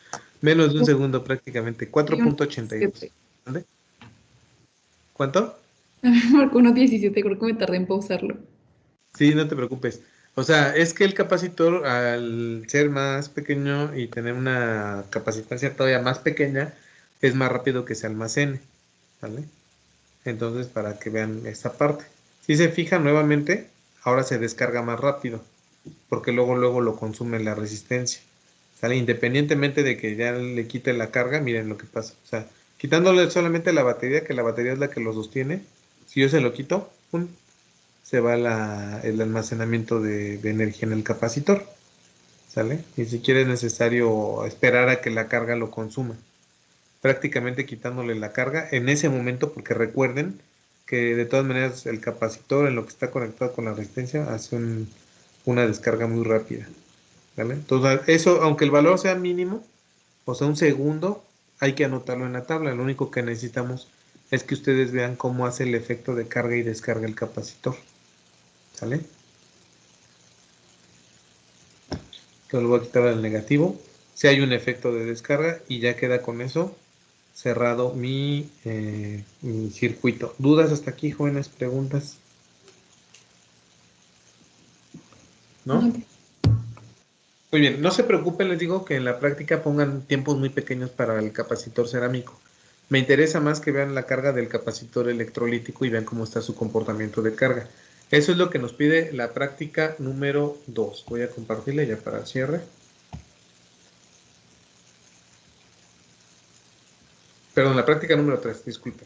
Menos de un segundo prácticamente. 4.82. 17. ¿Vale? ¿Cuánto? A mí me marcó unos 17, creo que me tardé en pausarlo. Sí, no te preocupes. O sea, es que el capacitor, al ser más pequeño y tener una capacitancia todavía más pequeña, es más rápido que se almacene. ¿Vale? Entonces, para que vean esta parte. Si se fijan nuevamente, ahora se descarga más rápido, porque luego lo consume la resistencia. ¿Sale? Independientemente de que ya le quite la carga, miren lo que pasa. O sea, quitándole solamente la batería, que la batería es la que lo sostiene, si yo se lo quito, ¡pum!, se va el almacenamiento de energía en el capacitor. ¿Sale? Ni siquiera es necesario esperar a que la carga lo consuma. Prácticamente quitándole la carga en ese momento, porque recuerden que de todas maneras el capacitor en lo que está conectado con la resistencia hace una descarga muy rápida. ¿Vale? Entonces, eso, aunque el valor sea mínimo, o sea, un segundo, hay que anotarlo en la tabla. Lo único que necesitamos es que ustedes vean cómo hace el efecto de carga y descarga el capacitor. ¿Sale? Entonces, le voy a quitar el negativo. Si hay un efecto de descarga y ya queda con eso cerrado mi circuito. ¿Dudas hasta aquí, jóvenes? ¿Preguntas? ¿No? No, Muy bien, no se preocupen, les digo que en la práctica pongan tiempos muy pequeños para el capacitor cerámico. Me interesa más que vean la carga del capacitor electrolítico y vean cómo está su comportamiento de carga. Eso es lo que nos pide la práctica número 2. Voy a compartirle ya para el cierre. Perdón, la práctica número 3, disculpe.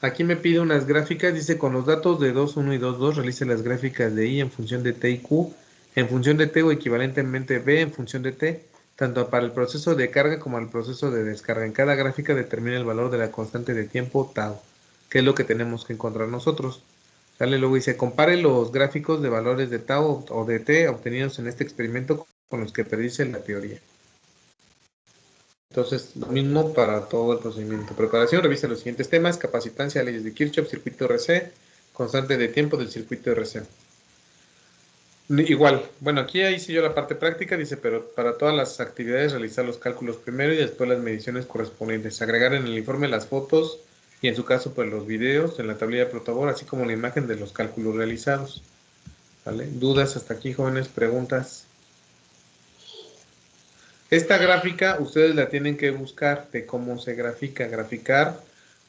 Aquí me pide unas gráficas, dice con los datos de 2.1 y 2.2 realice las gráficas de I en función de T y Q, en función de T o equivalentemente B en función de T, tanto para el proceso de carga como el proceso de descarga. En cada gráfica determina el valor de la constante de tiempo tau, que es lo que tenemos que encontrar nosotros. ¿Sale? Luego dice, compare los gráficos de valores de tau o de T obtenidos en este experimento con los que predice la teoría. Entonces, lo mismo para todo el procedimiento. Preparación, revisa los siguientes temas: capacitancia, leyes de Kirchhoff, circuito RC, constante de tiempo del circuito RC. Igual, bueno, aquí ahí sí yo la parte práctica, dice, pero para todas las actividades realizar los cálculos primero y después las mediciones correspondientes. Agregar en el informe las fotos y en su caso pues los videos en la tablilla de protobor, así como la imagen de los cálculos realizados. ¿Vale? ¿Dudas hasta aquí, jóvenes? ¿Preguntas? Esta gráfica ustedes la tienen que buscar de cómo se grafica. Graficar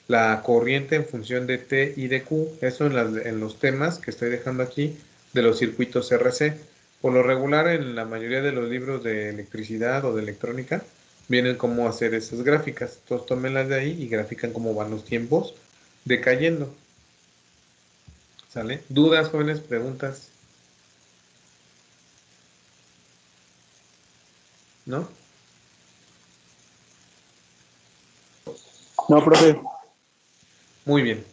la corriente en función de T y de Q. Eso en los temas que estoy dejando aquí de los circuitos RC. Por lo regular en la mayoría de los libros de electricidad o de electrónica vienen cómo hacer esas gráficas. Entonces tómenlas de ahí y grafican cómo van los tiempos decayendo. ¿Sale? ¿Dudas, jóvenes? ¿Preguntas? ¿No? No, profe. Muy bien.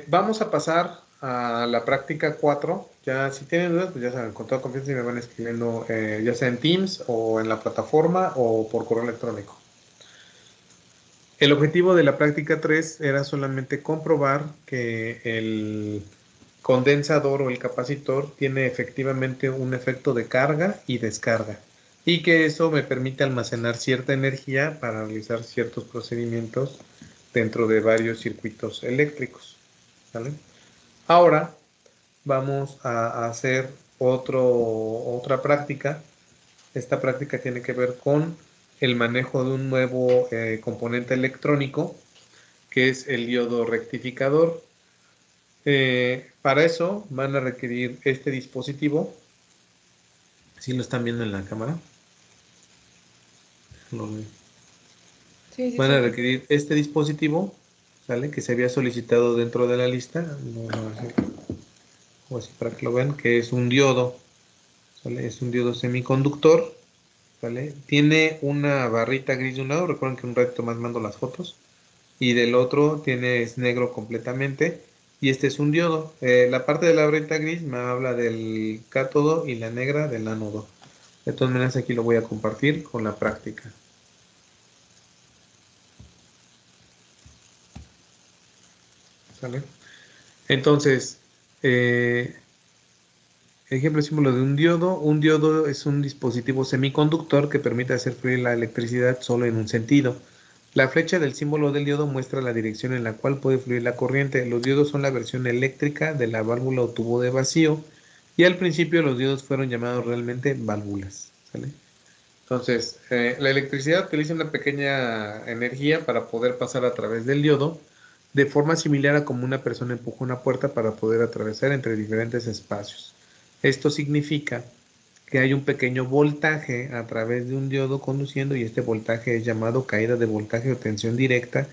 Vamos a pasar a la práctica 4. Ya si tienen dudas, pues ya saben, con toda confianza me van escribiendo, ya sea en Teams o en la plataforma o por correo electrónico. El objetivo de la práctica 3 era solamente comprobar que el condensador o el capacitor tiene efectivamente un efecto de carga y descarga y que eso me permite almacenar cierta energía para realizar ciertos procedimientos dentro de varios circuitos eléctricos. ¿Vale? Ahora vamos a hacer otra práctica. Esta práctica tiene que ver con el manejo de un nuevo componente electrónico que es el diodo rectificador. Para eso van a requerir este dispositivo. ¿Sí lo están viendo en la cámara? sí, Van a sí. requerir este dispositivo, ¿vale? Que se había solicitado dentro de la lista. O así para que lo vean, que es un diodo, ¿vale? Es un diodo semiconductor, ¿sale? Tiene una barrita gris de un lado, recuerden que un ratito más mando las fotos, y del otro es negro completamente, y este es un diodo. La parte de la barrita gris me habla del cátodo y la negra del ánodo. De todas maneras aquí lo voy a compartir con la práctica. ¿Sale? Entonces, ejemplo símbolo de un diodo. Un diodo es un dispositivo semiconductor que permite hacer fluir la electricidad solo en un sentido. La flecha del símbolo del diodo muestra la dirección en la cual puede fluir la corriente. Los diodos son la versión eléctrica de la válvula o tubo de vacío, y al principio los diodos fueron llamados realmente válvulas. ¿Sale? Entonces, la electricidad utiliza una pequeña energía para poder pasar a través del diodo, de forma similar a como una persona empuja una puerta para poder atravesar entre diferentes espacios. Esto significa que hay un pequeño voltaje a través de un diodo conduciendo, y este voltaje es llamado caída de voltaje o tensión directa,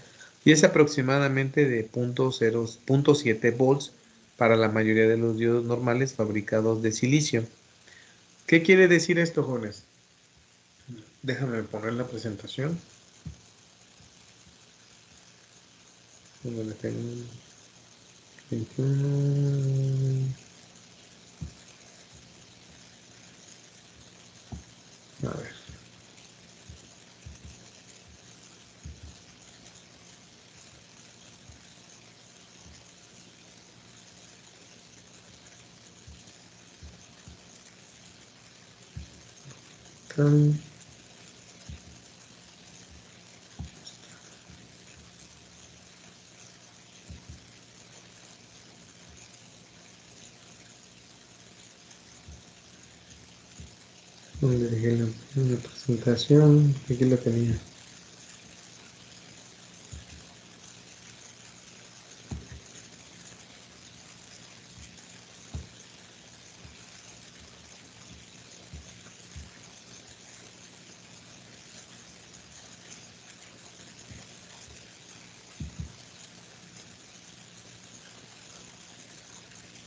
y es aproximadamente de 0.7 volts para la mayoría de los diodos normales fabricados de silicio. ¿Qué quiere decir esto, jóvenes? Déjame poner la presentación. Donde tengo 21. A ver. Tan. Donde dejé la presentación, aquí la tenía.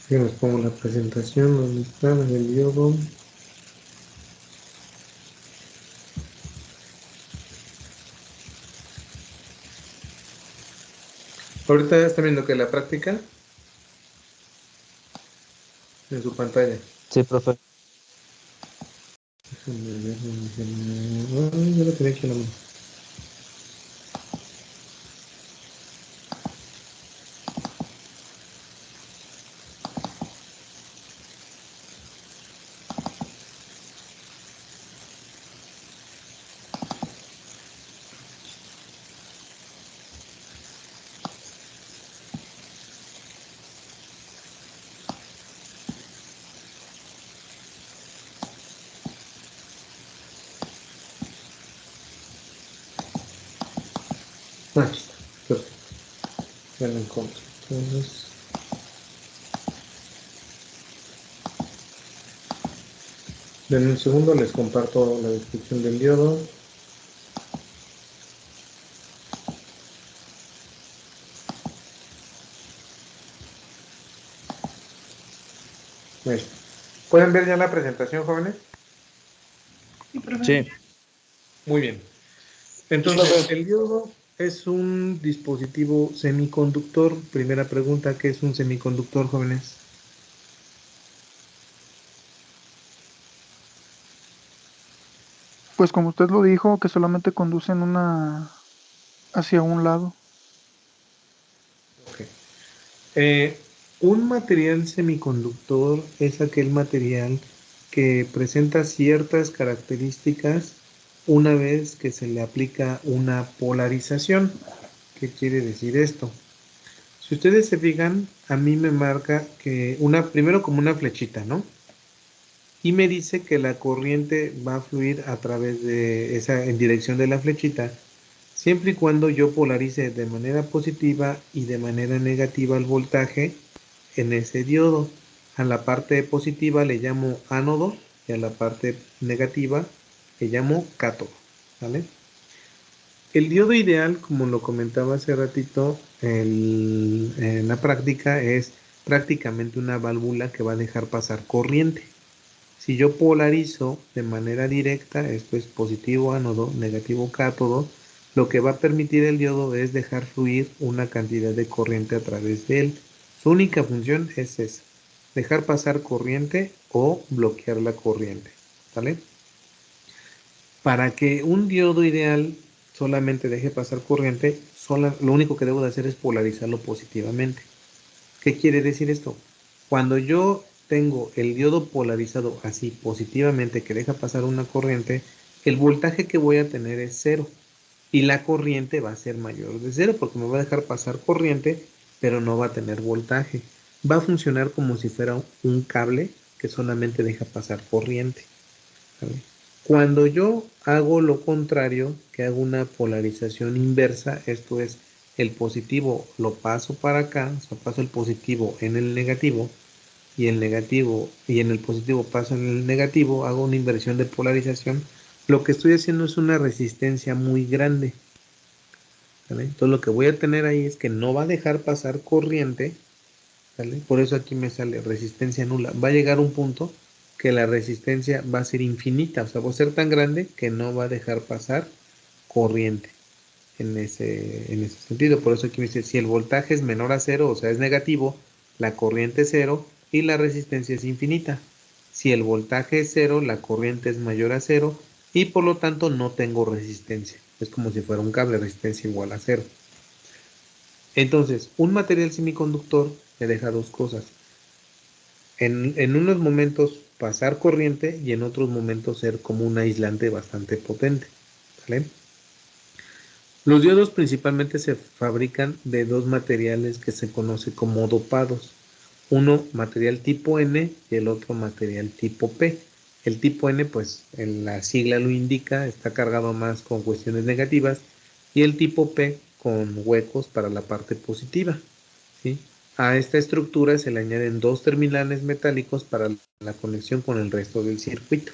Aquí les pongo la presentación, donde está en el diodo. Ahorita está viendo que la práctica en su pantalla. Sí, profe. Déjame ver dónde se me... Ay, yo lo tenía aquí en la mano. Aquí está, perfecto. Ya lo encontré. Entonces, en un segundo les comparto la descripción del diodo. Ahí está. ¿Pueden ver ya la presentación, jóvenes? Sí, profe. Sí. Muy bien. Entonces, el diodo es un dispositivo semiconductor. Primera pregunta, ¿qué es un semiconductor, jóvenes? Pues como usted lo dijo, que solamente conducen una hacia un lado. Ok. Un material semiconductor es aquel material que presenta ciertas características una vez que se le aplica una polarización. ¿Qué quiere decir esto? Si ustedes se fijan, a mí me marca que primero como una flechita, ¿no? Y me dice que la corriente va a fluir a través de en dirección de la flechita, siempre y cuando yo polarice de manera positiva y de manera negativa el voltaje en ese diodo. A la parte positiva le llamo ánodo y a la parte negativa le llamo cátodo, ¿vale? El diodo ideal, como lo comentaba hace ratito, en la práctica es prácticamente una válvula que va a dejar pasar corriente. Si yo polarizo de manera directa, esto es positivo ánodo, negativo cátodo, lo que va a permitir el diodo es dejar fluir una cantidad de corriente a través de él. Su única función es esa, dejar pasar corriente o bloquear la corriente, ¿vale? Para que un diodo ideal solamente deje pasar corriente, lo único que debo de hacer es polarizarlo positivamente. ¿Qué quiere decir esto? Cuando yo tengo el diodo polarizado así positivamente que deja pasar una corriente, el voltaje que voy a tener es cero y la corriente va a ser mayor de cero porque me va a dejar pasar corriente, pero no va a tener voltaje. Va a funcionar como si fuera un cable que solamente deja pasar corriente, ¿vale? Cuando yo hago lo contrario, que hago una polarización inversa, esto es, el positivo lo paso para acá, o sea, paso el positivo en el negativo, y el negativo, y en el positivo paso en el negativo, hago una inversión de polarización, lo que estoy haciendo es una resistencia muy grande, ¿vale? Entonces lo que voy a tener ahí es que no va a dejar pasar corriente, ¿vale? Por eso aquí me sale resistencia nula. Va a llegar un punto que la resistencia va a ser infinita, o sea, va a ser tan grande que no va a dejar pasar corriente en ese sentido. Por eso aquí me dice, si el voltaje es menor a cero, o sea, es negativo, la corriente es cero y la resistencia es infinita. Si el voltaje es cero, la corriente es mayor a cero y por lo tanto no tengo resistencia. Es como si fuera un cable, resistencia igual a cero. Entonces, un material semiconductor me deja dos cosas. En unos momentos pasar corriente y en otros momentos ser como un aislante bastante potente, ¿vale? Los diodos principalmente se fabrican de dos materiales que se conoce como dopados. Uno material tipo N y el otro material tipo P. El tipo N, pues en la sigla lo indica, está cargado más con cuestiones negativas y el tipo P con huecos para la parte positiva, ¿sí? A esta estructura se le añaden dos terminales metálicos para la conexión con el resto del circuito.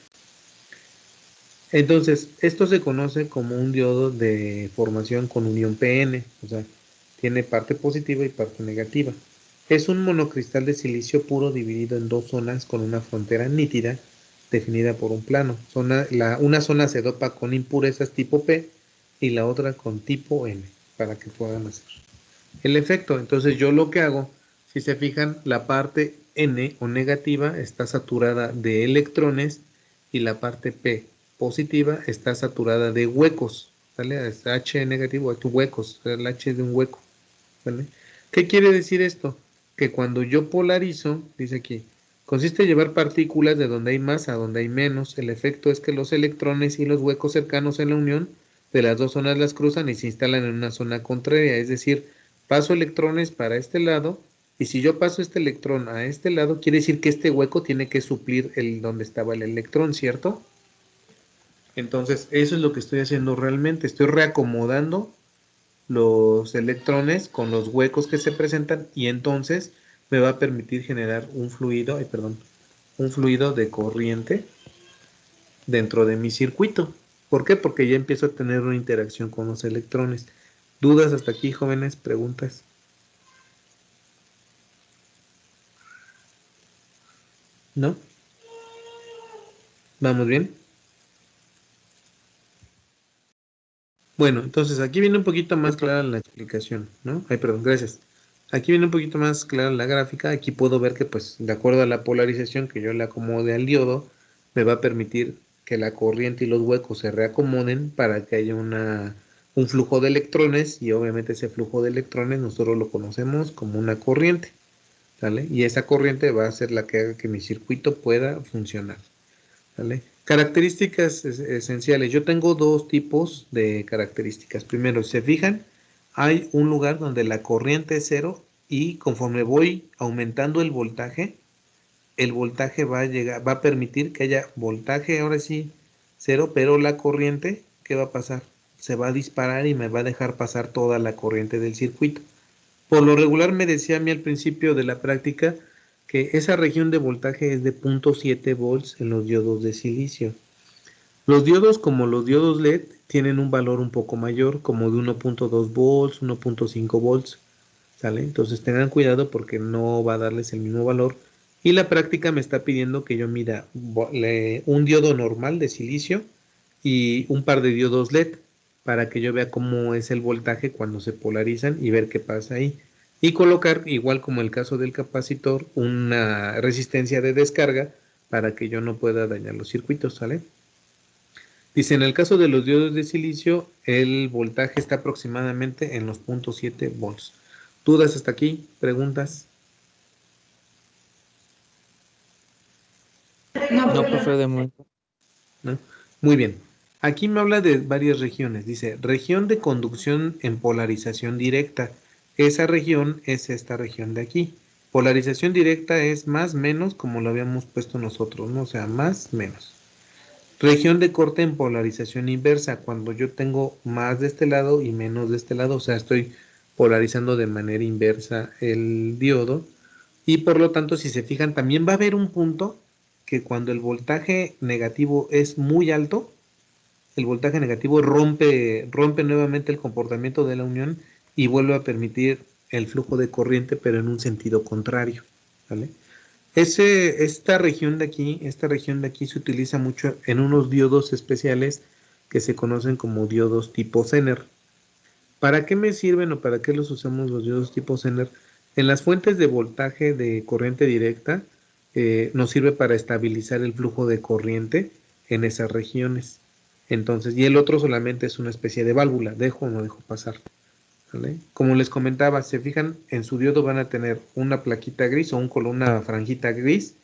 Entonces, esto se conoce como un diodo de formación con unión PN, o sea, tiene parte positiva y parte negativa. Es un monocristal de silicio puro dividido en dos zonas con una frontera nítida definida por un plano. Una zona se dopa con impurezas tipo P y la otra con tipo N para que puedan hacer el efecto. Entonces yo lo que hago, si se fijan, la parte N o negativa está saturada de electrones y la parte P positiva está saturada de huecos, ¿vale? Es H negativo, huecos, el H es de un hueco, ¿vale? ¿Qué quiere decir esto? Que cuando yo polarizo, dice aquí, consiste en llevar partículas de donde hay más a donde hay menos. El efecto es que los electrones y los huecos cercanos en la unión de las dos zonas las cruzan y se instalan en una zona contraria, es decir, paso electrones para este lado y si yo paso este electrón a este lado, quiere decir que este hueco tiene que suplir el donde estaba el electrón, ¿cierto? Entonces, eso es lo que estoy haciendo realmente. Estoy reacomodando los electrones con los huecos que se presentan y entonces me va a permitir generar un fluido, un fluido de corriente dentro de mi circuito. ¿Por qué? Porque ya empiezo a tener una interacción con los electrones. ¿Dudas hasta aquí, jóvenes? ¿Preguntas? ¿No? ¿Vamos bien? Bueno, entonces aquí viene un poquito más clara la explicación, ¿no? Ay, perdón, gracias. Aquí viene un poquito más clara la gráfica. Aquí puedo ver que, pues, de acuerdo a la polarización que yo le acomode al diodo, me va a permitir que la corriente y los huecos se reacomoden para que haya un flujo de electrones y obviamente ese flujo de electrones nosotros lo conocemos como una corriente, ¿vale? Y esa corriente va a ser la que haga que mi circuito pueda funcionar, ¿vale? Características esenciales. Yo tengo dos tipos de características. Primero, si se fijan, hay un lugar donde la corriente es cero y conforme voy aumentando el voltaje va a permitir que haya voltaje, ahora sí, cero, pero la corriente, ¿qué va a pasar? Se va a disparar y me va a dejar pasar toda la corriente del circuito. Por lo regular me decía a mí al principio de la práctica que esa región de voltaje es de 0.7 volts en los diodos de silicio. Los diodos como los diodos LED tienen un valor un poco mayor, como de 1.2 volts, 1.5 volts, ¿sale? Entonces tengan cuidado porque no va a darles el mismo valor Y la práctica me está pidiendo que yo mida un diodo normal de silicio y un par de diodos LED para que yo vea cómo es el voltaje cuando se polarizan y ver qué pasa ahí. Y colocar, igual como el caso del capacitor, una resistencia de descarga para que yo no pueda dañar los circuitos, ¿sale? Dice, en el caso de los diodos de silicio, el voltaje está aproximadamente en los 0.7 volts. ¿Dudas hasta aquí? ¿Preguntas? No, No, profe, de momento. ¿No? Muy bien. Aquí me habla de varias regiones. Dice, región de conducción en polarización directa. Esa región es esta región de aquí. Polarización directa es más, menos, como lo habíamos puesto nosotros, ¿no? O sea, más, menos. Región de corte en polarización inversa, cuando yo tengo más de este lado y menos de este lado, o sea, estoy polarizando de manera inversa el diodo. Y por lo tanto, si se fijan, también va a haber un punto que cuando el voltaje negativo es muy alto, el voltaje negativo rompe nuevamente el comportamiento de la unión y vuelve a permitir el flujo de corriente, pero en un sentido contrario, ¿vale? Esta región de aquí se utiliza mucho en unos diodos especiales que se conocen como diodos tipo Zener. ¿Para qué me sirven o para qué los usamos los diodos tipo Zener? En las fuentes de voltaje de corriente directa nos sirve para estabilizar el flujo de corriente en esas regiones. Entonces, y el otro solamente es una especie de válvula, dejo o no dejo pasar. ¿Vale? Como les comentaba, se fijan, en su diodo van a tener una plaquita gris o una franjita gris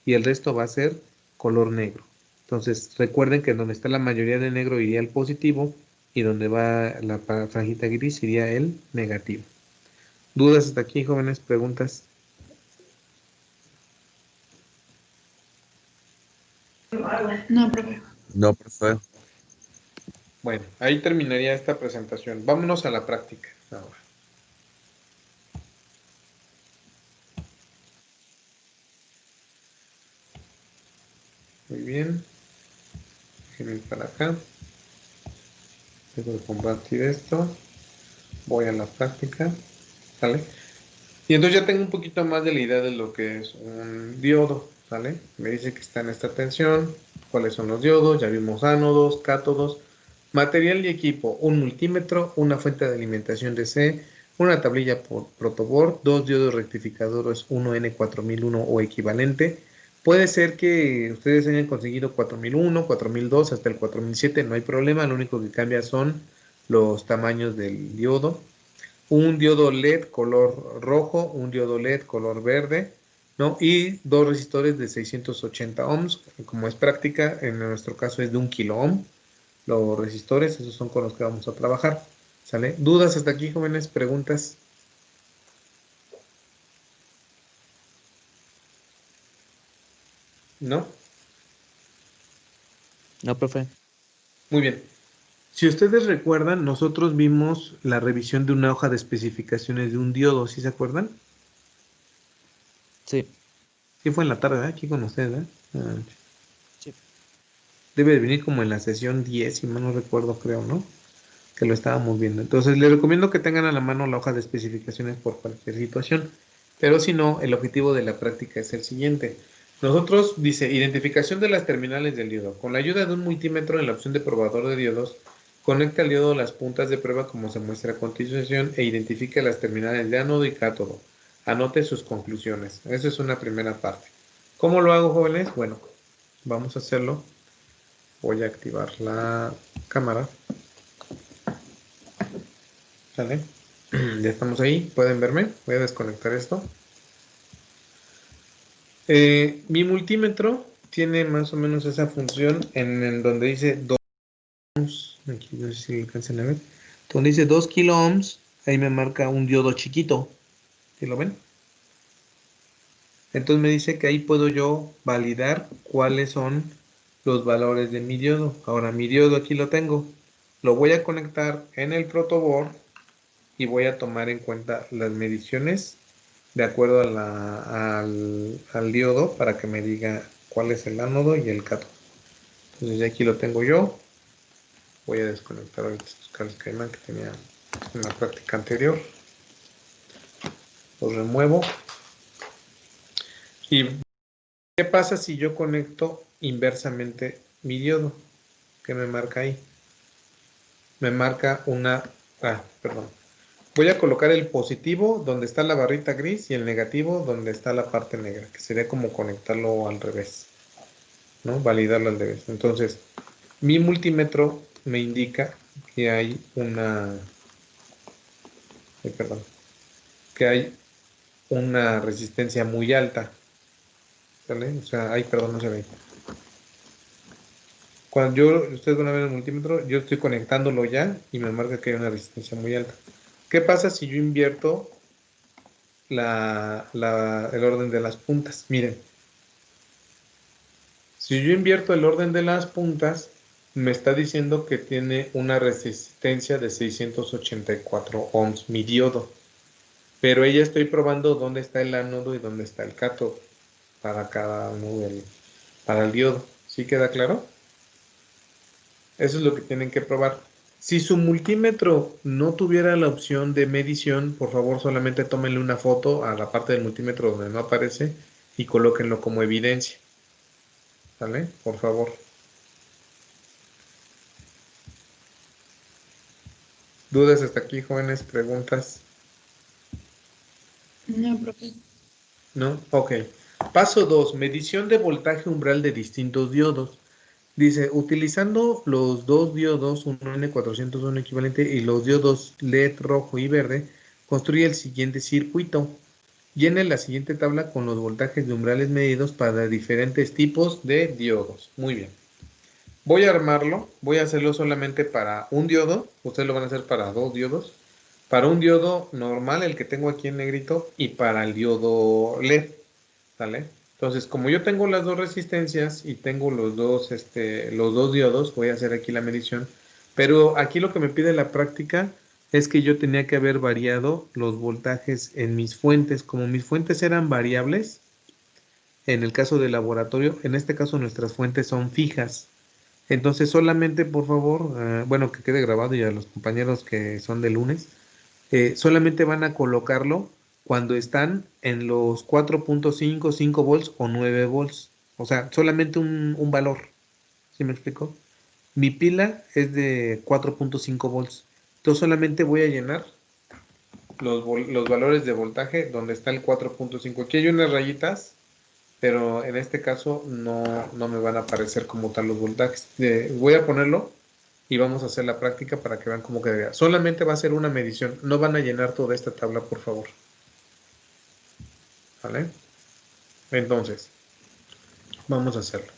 y el resto va a ser color negro. Entonces, recuerden que donde está la mayoría de negro iría el positivo y donde va la franjita gris iría el negativo. ¿Dudas hasta aquí, jóvenes? ¿Preguntas? no, profe. No, profe. Bueno, ahí terminaría esta presentación. Vámonos a la práctica ahora. Muy bien. Déjenme ir para acá. Dejo de compartir esto. Voy a la práctica. ¿Sale? Y entonces ya tengo un poquito más de la idea de lo que es un diodo. ¿Sale? Me dice que está en esta tensión. ¿Cuáles son los diodos? Ya vimos ánodos, cátodos. Material y equipo. Un multímetro, una fuente de alimentación DC, una tablilla por protoboard, dos diodos rectificadores 1N4001 o equivalente. Puede ser que ustedes hayan conseguido 4001, 4002 hasta el 4007, no hay problema, lo único que cambia son los tamaños del diodo. Un diodo LED color rojo, un diodo LED color verde, ¿no? Y dos resistores de 680 ohms, como es práctica, en nuestro caso es de 1 kilo ohm. Los resistores, esos son con los que vamos a trabajar. ¿Sale? ¿Dudas hasta aquí, jóvenes? ¿Preguntas? ¿No? No, profe. Muy bien. Si ustedes recuerdan, nosotros vimos la revisión de una hoja de especificaciones de un diodo, ¿sí se acuerdan? Sí. Sí fue en la tarde, ¿verdad? Aquí con ustedes, ¿verdad? Sí. Debe de venir como en la sesión 10, si mal no recuerdo, creo, ¿no? Que lo estábamos viendo. Entonces, les recomiendo que tengan a la mano la hoja de especificaciones por cualquier situación. Pero si no, el objetivo de la práctica es el siguiente. Nosotros, dice, identificación de las terminales del diodo. Con la ayuda de un multímetro en la opción de probador de diodos, conecta al diodo las puntas de prueba como se muestra a continuación e identifica las terminales de ánodo y cátodo. Anote sus conclusiones. Esa es una primera parte. ¿Cómo lo hago, jóvenes? Bueno, vamos a hacerlo. Voy a activar la cámara. ¿Sale? Ya estamos ahí. ¿Pueden verme? Voy a desconectar esto. Mi multímetro tiene más o menos esa función en donde dice 2 ohms. Aquí no sé si alcanzan a ver. Donde dice 2 kilo ohms, ahí me marca un diodo chiquito. ¿Sí lo ven? Entonces me dice que ahí puedo yo validar cuáles son los valores de mi diodo. Ahora mi diodo aquí lo tengo. Lo voy a conectar en el protoboard y voy a tomar en cuenta las mediciones de acuerdo al diodo para que me diga cuál es el ánodo y el cátodo. Entonces ya aquí lo tengo yo. Voy a desconectar ahorita estos cables Caimán que tenía en la práctica anterior. Los remuevo y ¿Qué pasa si yo conecto inversamente mi diodo? ¿Qué me marca ahí? Me marca una... perdón. Voy a colocar el positivo donde está la barrita gris y el negativo donde está la parte negra, que sería como conectarlo al revés, ¿no? Validarlo al revés. Entonces, mi multímetro me indica que hay una... perdón. Que hay una resistencia muy alta. ¿Sale? O sea, perdón, no se ve. Cuando ustedes van a ver el multímetro, yo estoy conectándolo ya y me marca que hay una resistencia muy alta. ¿Qué pasa si yo invierto el orden de las puntas? Miren, si yo invierto el orden de las puntas, me está diciendo que tiene una resistencia de 684 ohms mi diodo. Pero ella estoy probando dónde está el ánodo y dónde está el cátodo para cada uno para el diodo. ¿Sí queda claro? Eso es lo que tienen que probar. Si su multímetro no tuviera la opción de medición, por favor solamente tómenle una foto a la parte del multímetro donde no aparece y colóquenlo como evidencia. ¿Vale? Por favor. ¿Dudas hasta aquí, jóvenes? ¿Preguntas? No, profe. ¿No? Ok. Paso 2. Medición de voltaje umbral de distintos diodos. Dice, utilizando los dos diodos, un N401 equivalente y los diodos LED rojo y verde, construye el siguiente circuito. Llene la siguiente tabla con los voltajes de umbrales medidos para diferentes tipos de diodos. Muy bien. Voy a armarlo, voy a hacerlo solamente para un diodo, ustedes lo van a hacer para dos diodos, para un diodo normal, el que tengo aquí en negrito, y para el diodo LED, ¿sale? Entonces, como yo tengo las dos resistencias y tengo los dos diodos, voy a hacer aquí la medición, pero aquí lo que me pide la práctica es que yo tenía que haber variado los voltajes en mis fuentes, como mis fuentes eran variables, en el caso del laboratorio, en este caso nuestras fuentes son fijas. Entonces solamente por favor, bueno, que quede grabado y a los compañeros que son de lunes, solamente van a colocarlo cuando están en los 4.5, 5 volts o 9 volts. O sea, solamente un valor. ¿Sí me explico? Mi pila es de 4.5 volts. Entonces solamente voy a llenar los valores de voltaje donde está el 4.5. Aquí hay unas rayitas, pero en este caso no me van a aparecer como tal los voltajes. Voy a ponerlo y vamos a hacer la práctica para que vean cómo quedaría. Solamente va a ser una medición, no van a llenar toda esta tabla, por favor. ¿Vale? Entonces, vamos a hacerlo.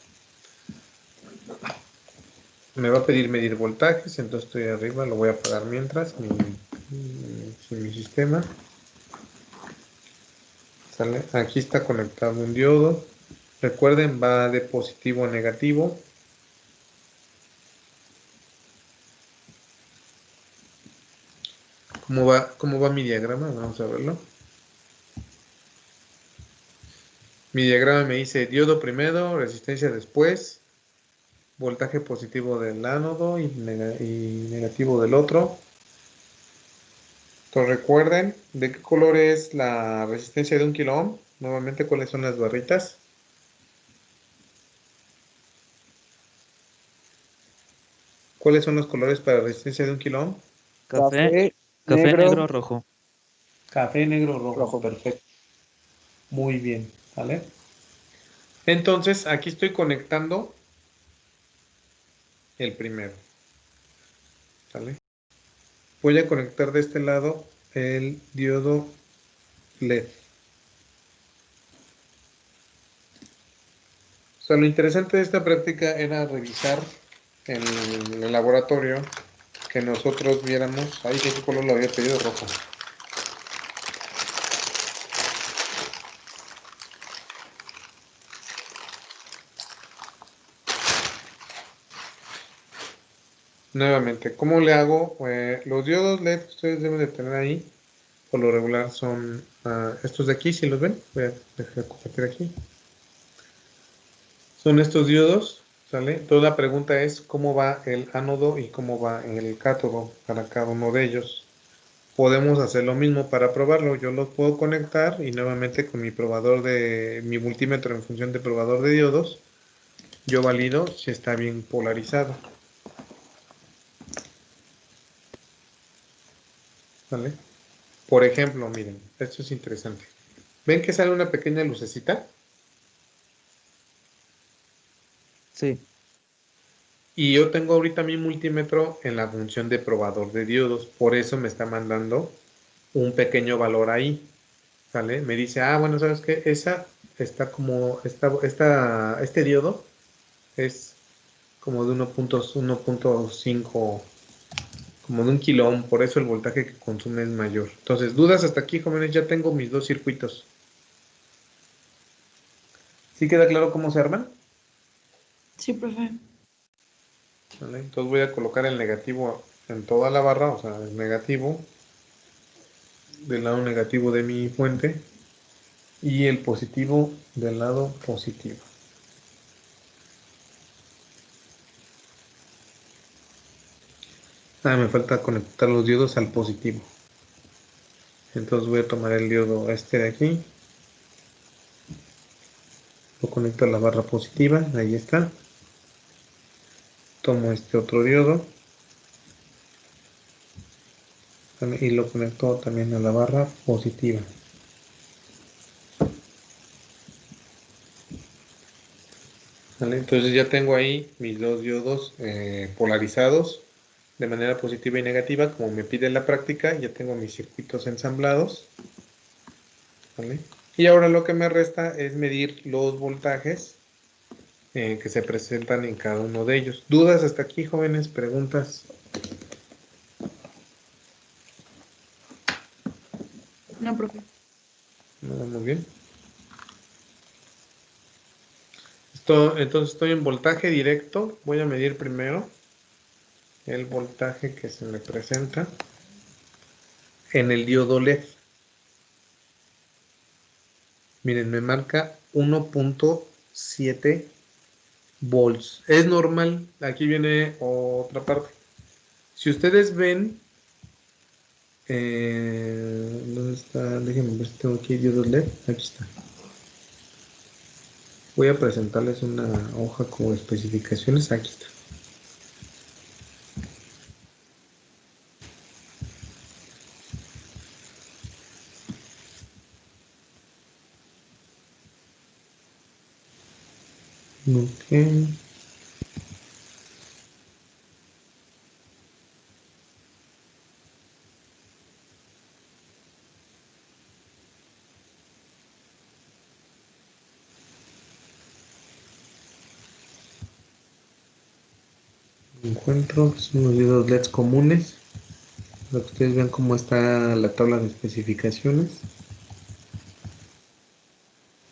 Me va a pedir medir voltajes, entonces estoy arriba, lo voy a apagar mientras, mi sistema. ¿Sale? Aquí está conectado un diodo. Recuerden, va de positivo a negativo. ¿Cómo va mi diagrama? Vamos a verlo. Mi diagrama me dice diodo primero, resistencia después, voltaje positivo del ánodo y negativo del otro. Entonces recuerden de qué color es la resistencia de 1 kilo ohm. Nuevamente, ¿cuáles son las barritas? ¿Cuáles son los colores para resistencia de 1 kilo ohm? Café, negro, rojo. Café, negro, rojo. Perfecto. Muy bien, ¿vale? Entonces, aquí estoy conectando el primero, ¿vale? Voy a conectar de este lado el diodo LED. O sea, lo interesante de esta práctica era revisar en el laboratorio que nosotros viéramos. Ahí, ¿qué color lo había pedido? Rojo. Nuevamente, ¿cómo le hago? Los diodos LED que ustedes deben de tener ahí, por lo regular son estos de aquí, si los ven. Voy a dejar de compartir aquí. Son estos diodos, ¿sale? Entonces la pregunta es cómo va el ánodo y cómo va el cátodo para cada uno de ellos. podemos hacer lo mismo para probarlo. Yo los puedo conectar y nuevamente con mi mi multímetro en función de probador de diodos, yo valido si está bien polarizado. ¿Vale? Por ejemplo, miren, esto es interesante. ¿Ven que sale una pequeña lucecita? Sí. Y yo tengo ahorita mi multímetro en la función de probador de diodos. Por eso me está mandando un pequeño valor ahí. ¿Sale? Me dice, bueno, ¿sabes qué? Esa está como, este diodo es como de 1.5, como de 1 kilo ohm, por eso el voltaje que consume es mayor. Entonces, dudas hasta aquí, jóvenes, ya tengo mis dos circuitos. ¿Sí queda claro cómo se arman? Sí, profe. ¿Vale? Entonces voy a colocar el negativo en toda la barra, o sea, el negativo del lado negativo de mi fuente y el positivo del lado positivo. Me falta conectar los diodos al positivo. Entonces voy a tomar el diodo este de aquí. Lo conecto a la barra positiva, ahí está. Tomo este otro diodo. Y lo conecto también a la barra positiva. ¿Vale? Entonces ya tengo ahí mis dos diodos polarizados de manera positiva y negativa, como me pide la práctica. Ya tengo mis circuitos ensamblados. ¿Vale? Y ahora lo que me resta es medir los voltajes que se presentan en cada uno de ellos. ¿Dudas hasta aquí, jóvenes? ¿Preguntas? No, profe. Muy bien. Entonces estoy en voltaje directo. Voy a medir primero el voltaje que se me presenta en el diodo LED. Miren, me marca 1.7 volts. Es normal. Aquí viene otra parte. Si ustedes ven, ¿dónde está? Déjenme ver si tengo aquí diodos LED. Aquí está. Voy a presentarles una hoja con especificaciones. Aquí está. Ok. Encuentro, son los diodos LEDs comunes. Para que ustedes vean cómo está la tabla de especificaciones.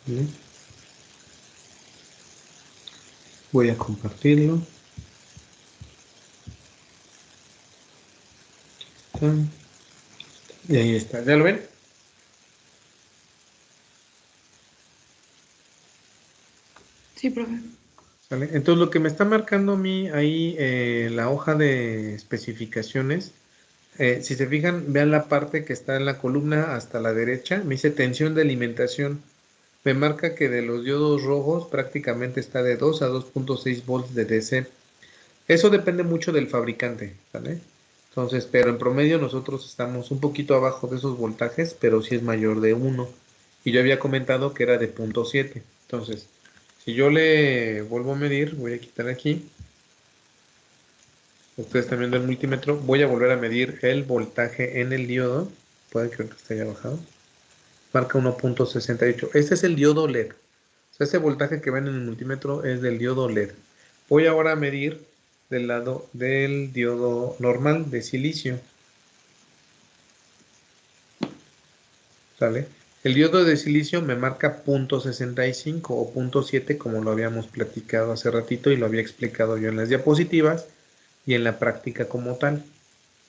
¿Vale? Voy a compartirlo. Está. Y ahí está. ¿Ya lo ven? Sí, profe. ¿Sale? Entonces lo que me está marcando a mí ahí la hoja de especificaciones, si se fijan, vean la parte que está en la columna hasta la derecha, me dice tensión de alimentación. Me marca que de los diodos rojos prácticamente está de 2 a 2.6 volts de DC. Eso depende mucho del fabricante, ¿vale? Entonces, pero en promedio nosotros estamos un poquito abajo de esos voltajes, pero sí es mayor de 1. Y yo había comentado que era de 0.7. Entonces, si yo le vuelvo a medir, voy a quitar aquí. Ustedes están viendo el multímetro. Voy a volver a medir el voltaje en el diodo. Puede que ahorita esté ya bajado. Marca 1.68. Este es el diodo LED. O sea, ese voltaje que ven en el multímetro es del diodo LED. Voy ahora a medir del lado del diodo normal de silicio. ¿Sale? El diodo de silicio me marca 0.65 o 0.7 como lo habíamos platicado hace ratito y lo había explicado yo en las diapositivas y en la práctica como tal.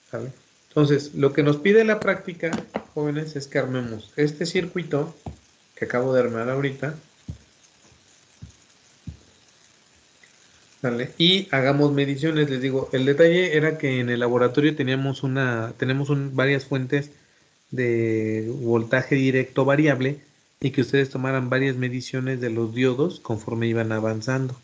¿Sale? Entonces, lo que nos pide la práctica, jóvenes, es que armemos este circuito que acabo de armar ahorita. ¿Vale? Y hagamos mediciones, les digo, el detalle era que en el laboratorio tenemos varias fuentes de voltaje directo variable y que ustedes tomaran varias mediciones de los diodos conforme iban avanzando,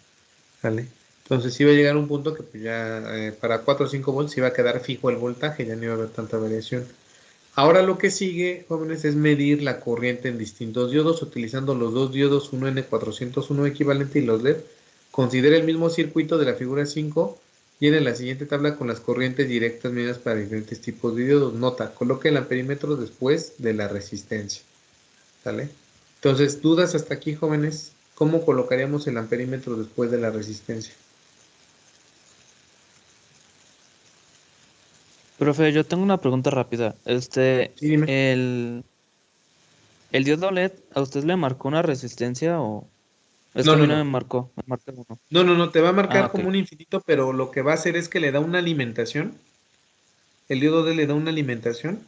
¿vale? Entonces iba a llegar un punto que pues ya para 4 o 5 volts iba a quedar fijo el voltaje, ya no iba a haber tanta variación. Ahora lo que sigue, jóvenes, es medir la corriente en distintos diodos utilizando los dos diodos 1N401 equivalente y los LED. Considera el mismo circuito de la figura 5 y en la siguiente tabla con las corrientes directas medidas para diferentes tipos de diodos. Nota, coloque el amperímetro después de la resistencia. ¿Sale? Entonces, ¿dudas hasta aquí, jóvenes? ¿Cómo colocaríamos el amperímetro después de la resistencia? Profe, yo tengo una pregunta rápida. Sí, dime. ¿El diodo LED a usted le marcó una resistencia o...? Es No, que a no, mí no me no. marcó, me marca uno. No, te va a Ah, marcar ok. como un infinito, pero lo que va a hacer es que le da una alimentación. El diodo D le da una alimentación.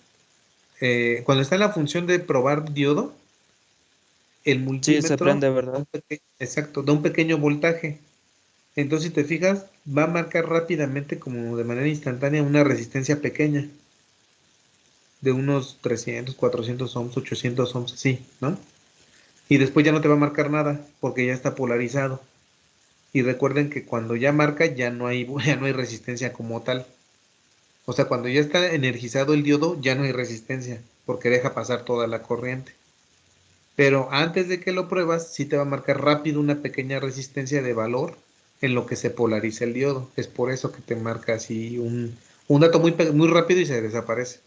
Cuando está en la función de probar diodo, el Sí, se multímetro prende, ¿verdad? exacto, da un pequeño voltaje. Entonces, si te fijas, va a marcar rápidamente, como de manera instantánea, una resistencia pequeña de unos 300, 400 ohms, 800 ohms, así, ¿no? Y después ya no te va a marcar nada porque ya está polarizado. Y recuerden que cuando ya marca ya no hay resistencia como tal. O sea, cuando ya está energizado el diodo ya no hay resistencia porque deja pasar toda la corriente. Pero antes de que lo pruebas, sí te va a marcar rápido una pequeña resistencia de valor en lo que se polariza el diodo. Es por eso que te marca así un dato muy rápido y se desaparece.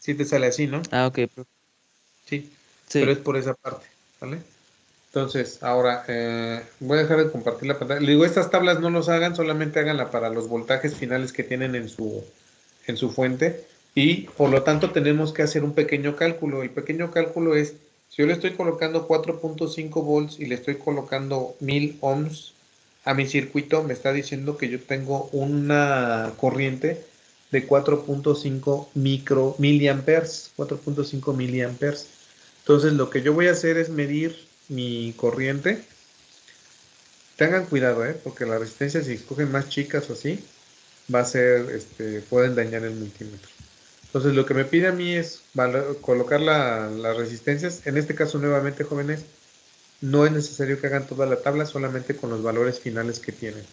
Sí te sale así, ¿no? Ah, ok, profe. Sí, pero Sí. es por esa parte, ¿vale? Entonces, ahora voy a dejar de compartir la pantalla. Le digo, estas tablas no los hagan, solamente háganla para los voltajes finales que tienen en su fuente. Y por lo tanto tenemos que hacer un pequeño cálculo. El pequeño cálculo es, si yo le estoy colocando 4.5 volts y le estoy colocando 1000 ohms a mi circuito, me está diciendo que yo tengo una corriente de 4.5 miliamperes. 4.5 miliamperes. Entonces lo que yo voy a hacer es medir mi corriente. Tengan cuidado, porque la resistencia, si escogen más chicas o así, va a ser, pueden dañar el multímetro. Entonces lo que me pide a mí es colocar las resistencias. En este caso, nuevamente, jóvenes, no es necesario que hagan toda la tabla, solamente con los valores finales que tienen.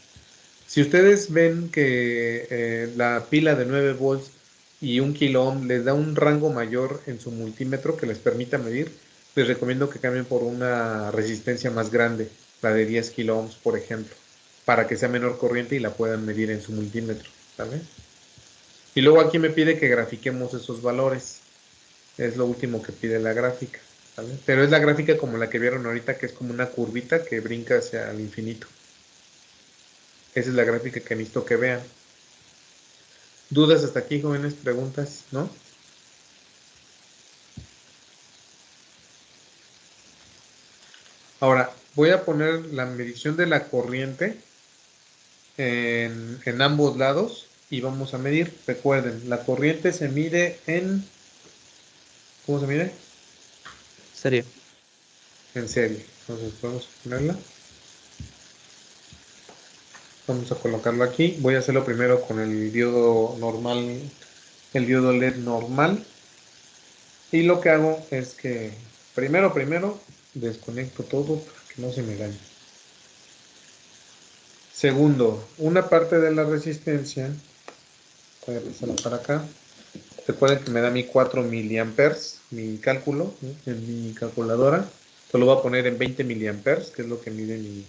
Si ustedes ven que la pila de 9 volts y 1 kilo ohm les da un rango mayor en su multímetro que les permita medir, les recomiendo que cambien por una resistencia más grande, la de 10 kilo ohms, por ejemplo, para que sea menor corriente y la puedan medir en su multímetro, ¿vale? Y luego aquí me pide que grafiquemos esos valores. Es lo último que pide la gráfica, ¿vale? Pero es la gráfica como la que vieron ahorita, que es como una curvita que brinca hacia el infinito. Esa es la gráfica que necesito que vean. ¿Dudas hasta aquí, jóvenes? ¿Preguntas? ¿No? Ahora, voy a poner la medición de la corriente en ambos lados y vamos a medir. Recuerden, la corriente se mide en... ¿Cómo se mide? Serio. En serie. Entonces, vamos a ponerla. Vamos a colocarlo aquí. Voy a hacerlo primero con el diodo normal, el diodo LED normal. Y lo que hago es que primero desconecto todo para que no se me dañe. Segundo, una parte de la resistencia, voy a pasarla para acá. Recuerden que me da mi 4 miliamperes, mi cálculo, ¿no? En mi calculadora. Esto lo voy a poner en 20 miliamperes, que es lo que mide mi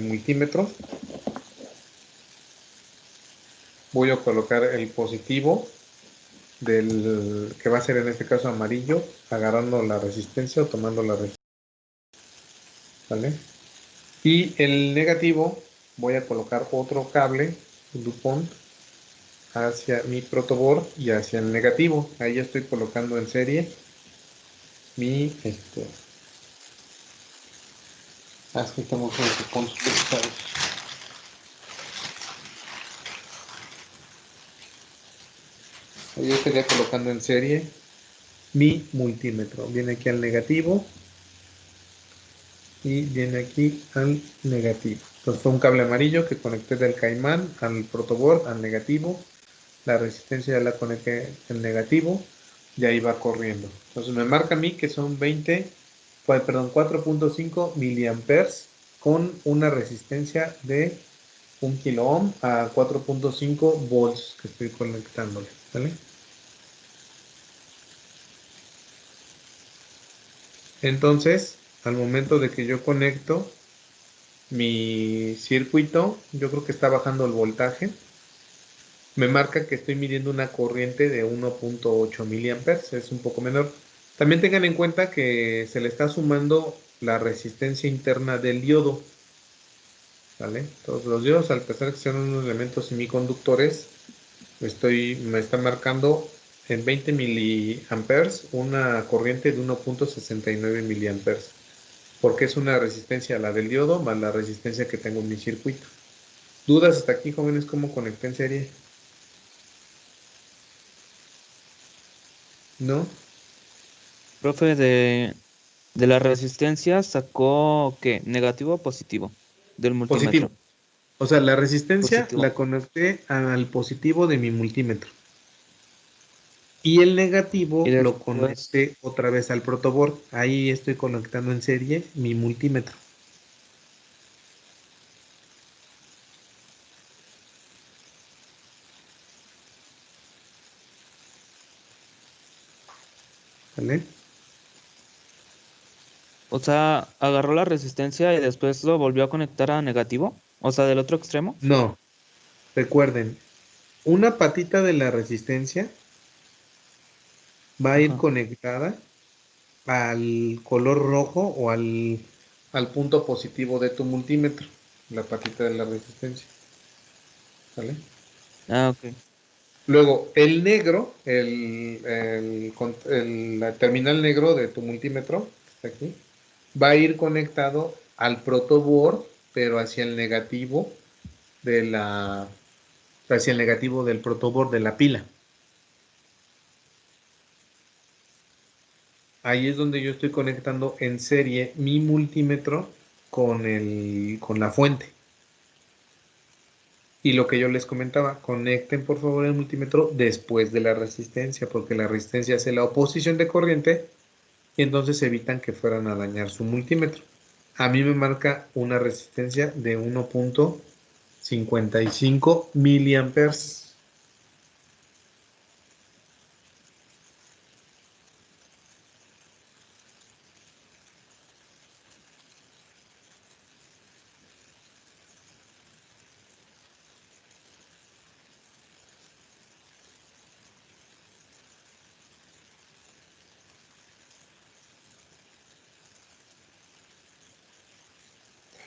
multímetro. Voy a colocar el positivo del que va a ser en este caso amarillo, agarrando la resistencia o tomando la resistencia, ¿vale? Y el negativo voy a colocar otro cable DuPont hacia mi protoboard y hacia el negativo. Ahí ya estoy colocando en serie mi es que estamos con DuPont. Ahí yo estaría colocando en serie mi multímetro. Viene aquí al negativo y viene aquí al negativo. Entonces fue un cable amarillo que conecté del Caimán al protoboard, al negativo. La resistencia ya la conecté en negativo y ahí va corriendo. Entonces me marca a mí que son 4.5 miliamperes con una resistencia de 1 kilo ohm a 4.5 volts que estoy conectándole. ¿Vale? Entonces, al momento de que yo conecto mi circuito, yo creo que está bajando el voltaje. Me marca que estoy midiendo una corriente de 1.8 miliamperes, es un poco menor. También tengan en cuenta que se le está sumando la resistencia interna del diodo. ¿Vale? Todos los diodos, al pesar que son unos elementos semiconductores, me está marcando en 20 miliamperes una corriente de 1.69 miliamperes. Porque es una resistencia a la del diodo más la resistencia que tengo en mi circuito. ¿Dudas hasta aquí, jóvenes, cómo conecté en serie? ¿No? Profe, de la resistencia sacó, ¿qué? ¿Negativo o positivo? Del Positivo. multímetro. O sea, la resistencia Positivo. la conecté al positivo de mi multímetro. Y el negativo Y lo después, conecté otra vez al protoboard. Ahí estoy conectando en serie mi multímetro. ¿Vale? o sea, agarró la resistencia y después lo volvió a conectar a negativo. O sea, del otro extremo. No, recuerden, una patita de la resistencia va a ir Ajá. conectada al color rojo o al punto positivo de tu multímetro. La patita de la resistencia. ¿Vale? Ah, ok. Luego, el negro, la terminal negro de tu multímetro, que está aquí, va a ir conectado al protoboard, pero hacia el negativo del protoboard de la pila. Ahí es donde yo estoy conectando en serie mi multímetro con la fuente. Y lo que yo les comentaba, conecten por favor el multímetro después de la resistencia, porque la resistencia hace la oposición de corriente y entonces evitan que fueran a dañar su multímetro. A mí me marca una resistencia de 1.55 miliamperes.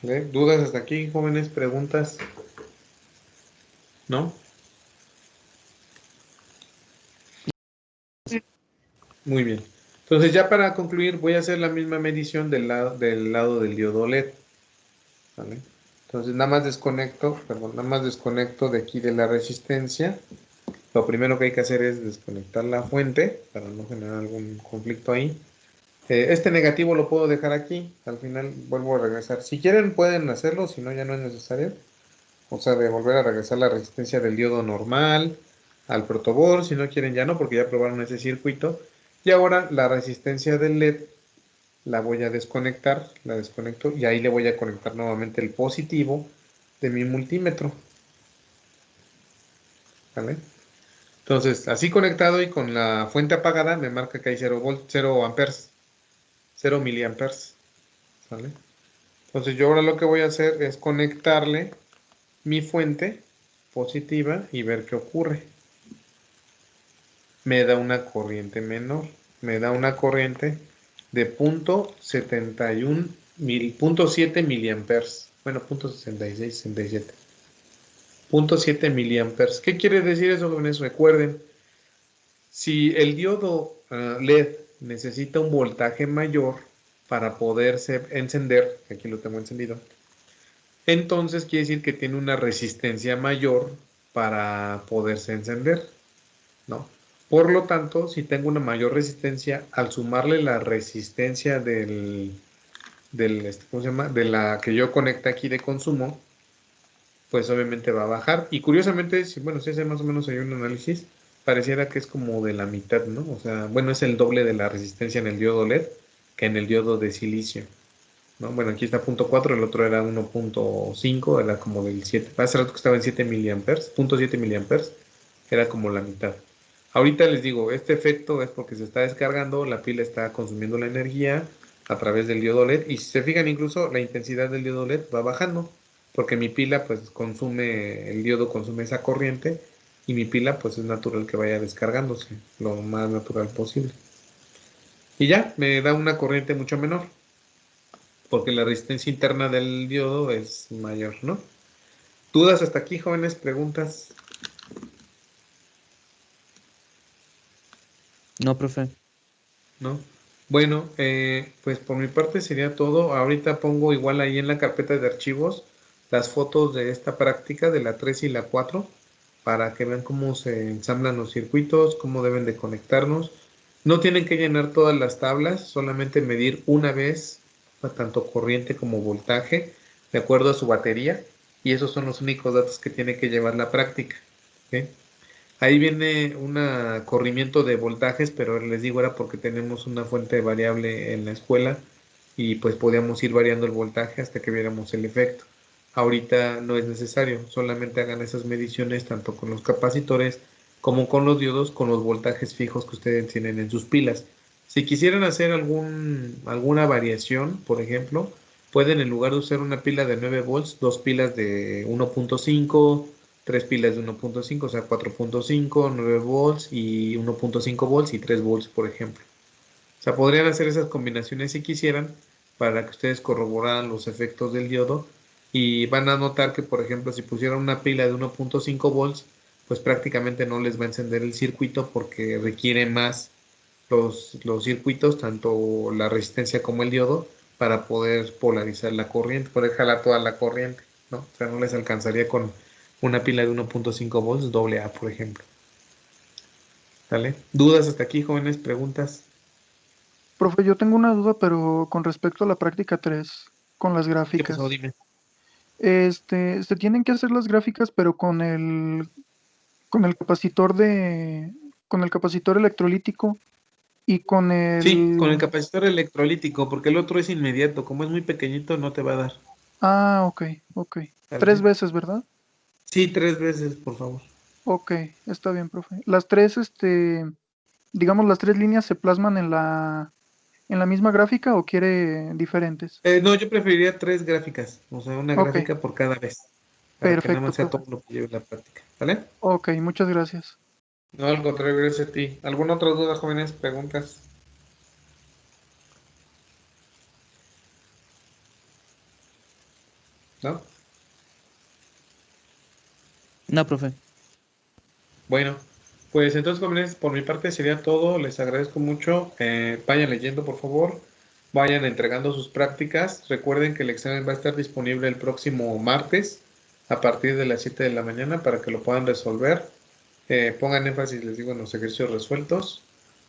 ¿Vale? ¿Dudas hasta aquí, jóvenes? ¿Preguntas? ¿No? Muy bien. Entonces ya para concluir voy a hacer la misma medición del lado del diodo LED. ¿Vale? Entonces nada más desconecto de aquí de la resistencia. Lo primero que hay que hacer es desconectar la fuente para no generar algún conflicto ahí. Este negativo lo puedo dejar aquí. Al final vuelvo a regresar. Si quieren pueden hacerlo, si no ya no es necesario. O sea, de volver a regresar la resistencia del diodo normal al protoboard. Si no quieren ya no, porque ya probaron ese circuito. Y ahora la resistencia del LED la voy a desconectar, la desconecto y ahí le voy a conectar nuevamente el positivo de mi multímetro. ¿Vale? Entonces, así conectado y con la fuente apagada, me marca que hay 0 amperes, 0 miliamperes. ¿Vale? Entonces, yo ahora lo que voy a hacer es conectarle mi fuente positiva y ver qué ocurre. Me da una corriente menor, me da una corriente de 0.7 miliamperes. Bueno, 0.66, 67. 0.7 miliamperes. ¿Qué quiere decir eso, jóvenes? Recuerden, si el diodo LED necesita un voltaje mayor para poderse encender, aquí lo tengo encendido, entonces quiere decir que tiene una resistencia mayor para poderse encender, ¿no? Por lo tanto, si tengo una mayor resistencia, al sumarle la resistencia ¿cómo se llama? De la que yo conecta aquí de consumo, pues obviamente va a bajar. Y curiosamente, si hace más o menos hay un análisis, pareciera que es como de la mitad, ¿no? O sea, bueno, es el doble de la resistencia en el diodo LED que en el diodo de silicio, ¿no? Bueno, aquí está 0.4, el otro era 1.5, era como del 7. Hace rato que estaba en 7 miliamperes, 0.7 miliamperes, era como la mitad. Ahorita les digo, este efecto es porque se está descargando, la pila está consumiendo la energía a través del diodo LED, y si se fijan incluso la intensidad del diodo LED va bajando, porque mi pila pues el diodo consume esa corriente, y mi pila pues es natural que vaya descargándose lo más natural posible. Y ya, me da una corriente mucho menor, porque la resistencia interna del diodo es mayor, ¿no? ¿Dudas hasta aquí, jóvenes? ¿Preguntas? No, profe. ¿No? Bueno, pues por mi parte sería todo. Ahorita pongo igual ahí en la carpeta de archivos las fotos de esta práctica de la 3 y la 4 para que vean cómo se ensamblan los circuitos, cómo deben de conectarnos. No tienen que llenar todas las tablas, solamente medir una vez tanto corriente como voltaje de acuerdo a su batería, y esos son los únicos datos que tiene que llevar la práctica. ¿Ok? Ahí viene un corrimiento de voltajes, pero les digo era porque tenemos una fuente variable en la escuela y pues podíamos ir variando el voltaje hasta que viéramos el efecto. Ahorita no es necesario, solamente hagan esas mediciones tanto con los capacitores como con los diodos, con los voltajes fijos que ustedes tienen en sus pilas. Si quisieran hacer alguna variación, por ejemplo, pueden en lugar de usar una pila de 9 volts, dos pilas de 1.5, tres pilas de 1.5, o sea, 4.5, 9 volts y 1.5 volts y 3 volts, por ejemplo. O sea, podrían hacer esas combinaciones si quisieran para que ustedes corroboraran los efectos del diodo, y van a notar que, por ejemplo, si pusieran una pila de 1.5 volts, pues prácticamente no les va a encender el circuito porque requiere más los circuitos, tanto la resistencia como el diodo, para poder polarizar la corriente, poder jalar toda la corriente, ¿no? O sea, no les alcanzaría con una pila de 1.5 volts doble A, por ejemplo. ¿Vale? ¿Dudas hasta aquí, jóvenes? ¿Preguntas? Profe, yo tengo una duda, pero con respecto a la práctica 3, con las ¿Qué gráficas. pasó? Dime. Se tienen que hacer las gráficas, pero con el con el capacitor electrolítico y con Sí, con el el... capacitor electrolítico, porque el otro es inmediato. Como es muy pequeñito, no te va a dar. Ah, ok, ok. Tres ¿Vale? veces, ¿verdad? Sí, 3 veces, por favor. Ok, está bien, profe. Las tres, digamos, las tres líneas se plasman en la misma gráfica o quiere diferentes. No, yo preferiría 3 gráficas, o sea, una Ok, gráfica por cada vez, para que nada perfecto, más sea profe. todo lo que lleve la práctica. ¿Vale? Ok, muchas gracias. No, al contrario, gracias a ti. ¿Alguna otra duda, jóvenes? ¿Preguntas? ¿No? No, profe. Bueno, pues entonces, jóvenes, por mi parte sería todo. Les agradezco mucho. Vayan leyendo, por favor. Vayan entregando sus prácticas. Recuerden que el examen va a estar disponible el próximo martes a partir de las 7 de la mañana para que lo puedan resolver. Pongan énfasis, les digo, en los ejercicios resueltos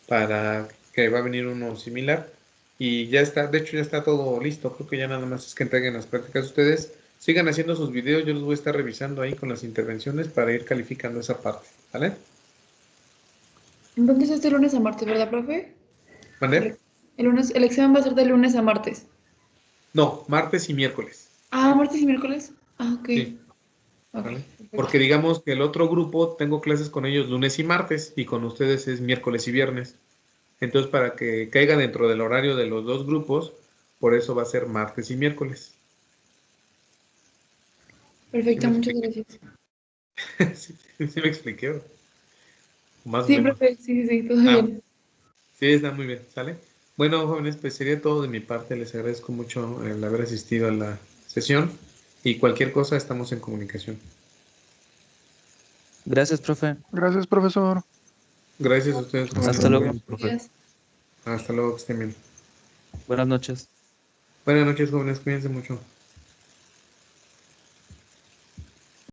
para que va a venir uno similar. Y ya está, de hecho ya está todo listo. Creo que ya nada más es que entreguen las prácticas ustedes. Sigan haciendo sus videos, yo los voy a estar revisando ahí con las intervenciones para ir calificando esa parte. ¿Vale? Entonces es de lunes a martes, ¿verdad, profe? ¿Vale? El examen va a ser de lunes a martes. No, martes y miércoles. Ah, martes y miércoles. Ah, ok. Sí, Ok, ¿vale? perfecto. Porque digamos que el otro grupo tengo clases con ellos lunes y martes y con ustedes es miércoles y viernes. Entonces, para que caiga dentro del horario de los dos grupos, por eso va a ser martes y miércoles. ¿Sí Perfecto, me muchas expliqué? gracias. Sí me expliqué, más o Sí, menos. profe, sí, sí, sí, todo Ah, bien. sí, está muy bien, ¿sale? Bueno, jóvenes, pues sería todo de mi parte. Les agradezco mucho el haber asistido a la sesión, y cualquier cosa estamos en comunicación. Gracias, profe. Gracias, profesor. Gracias a ustedes, jóvenes. Hasta Muy luego. bien. Profe. Gracias. Hasta luego, que estén bien. Buenas noches. Buenas noches, jóvenes. Cuídense mucho.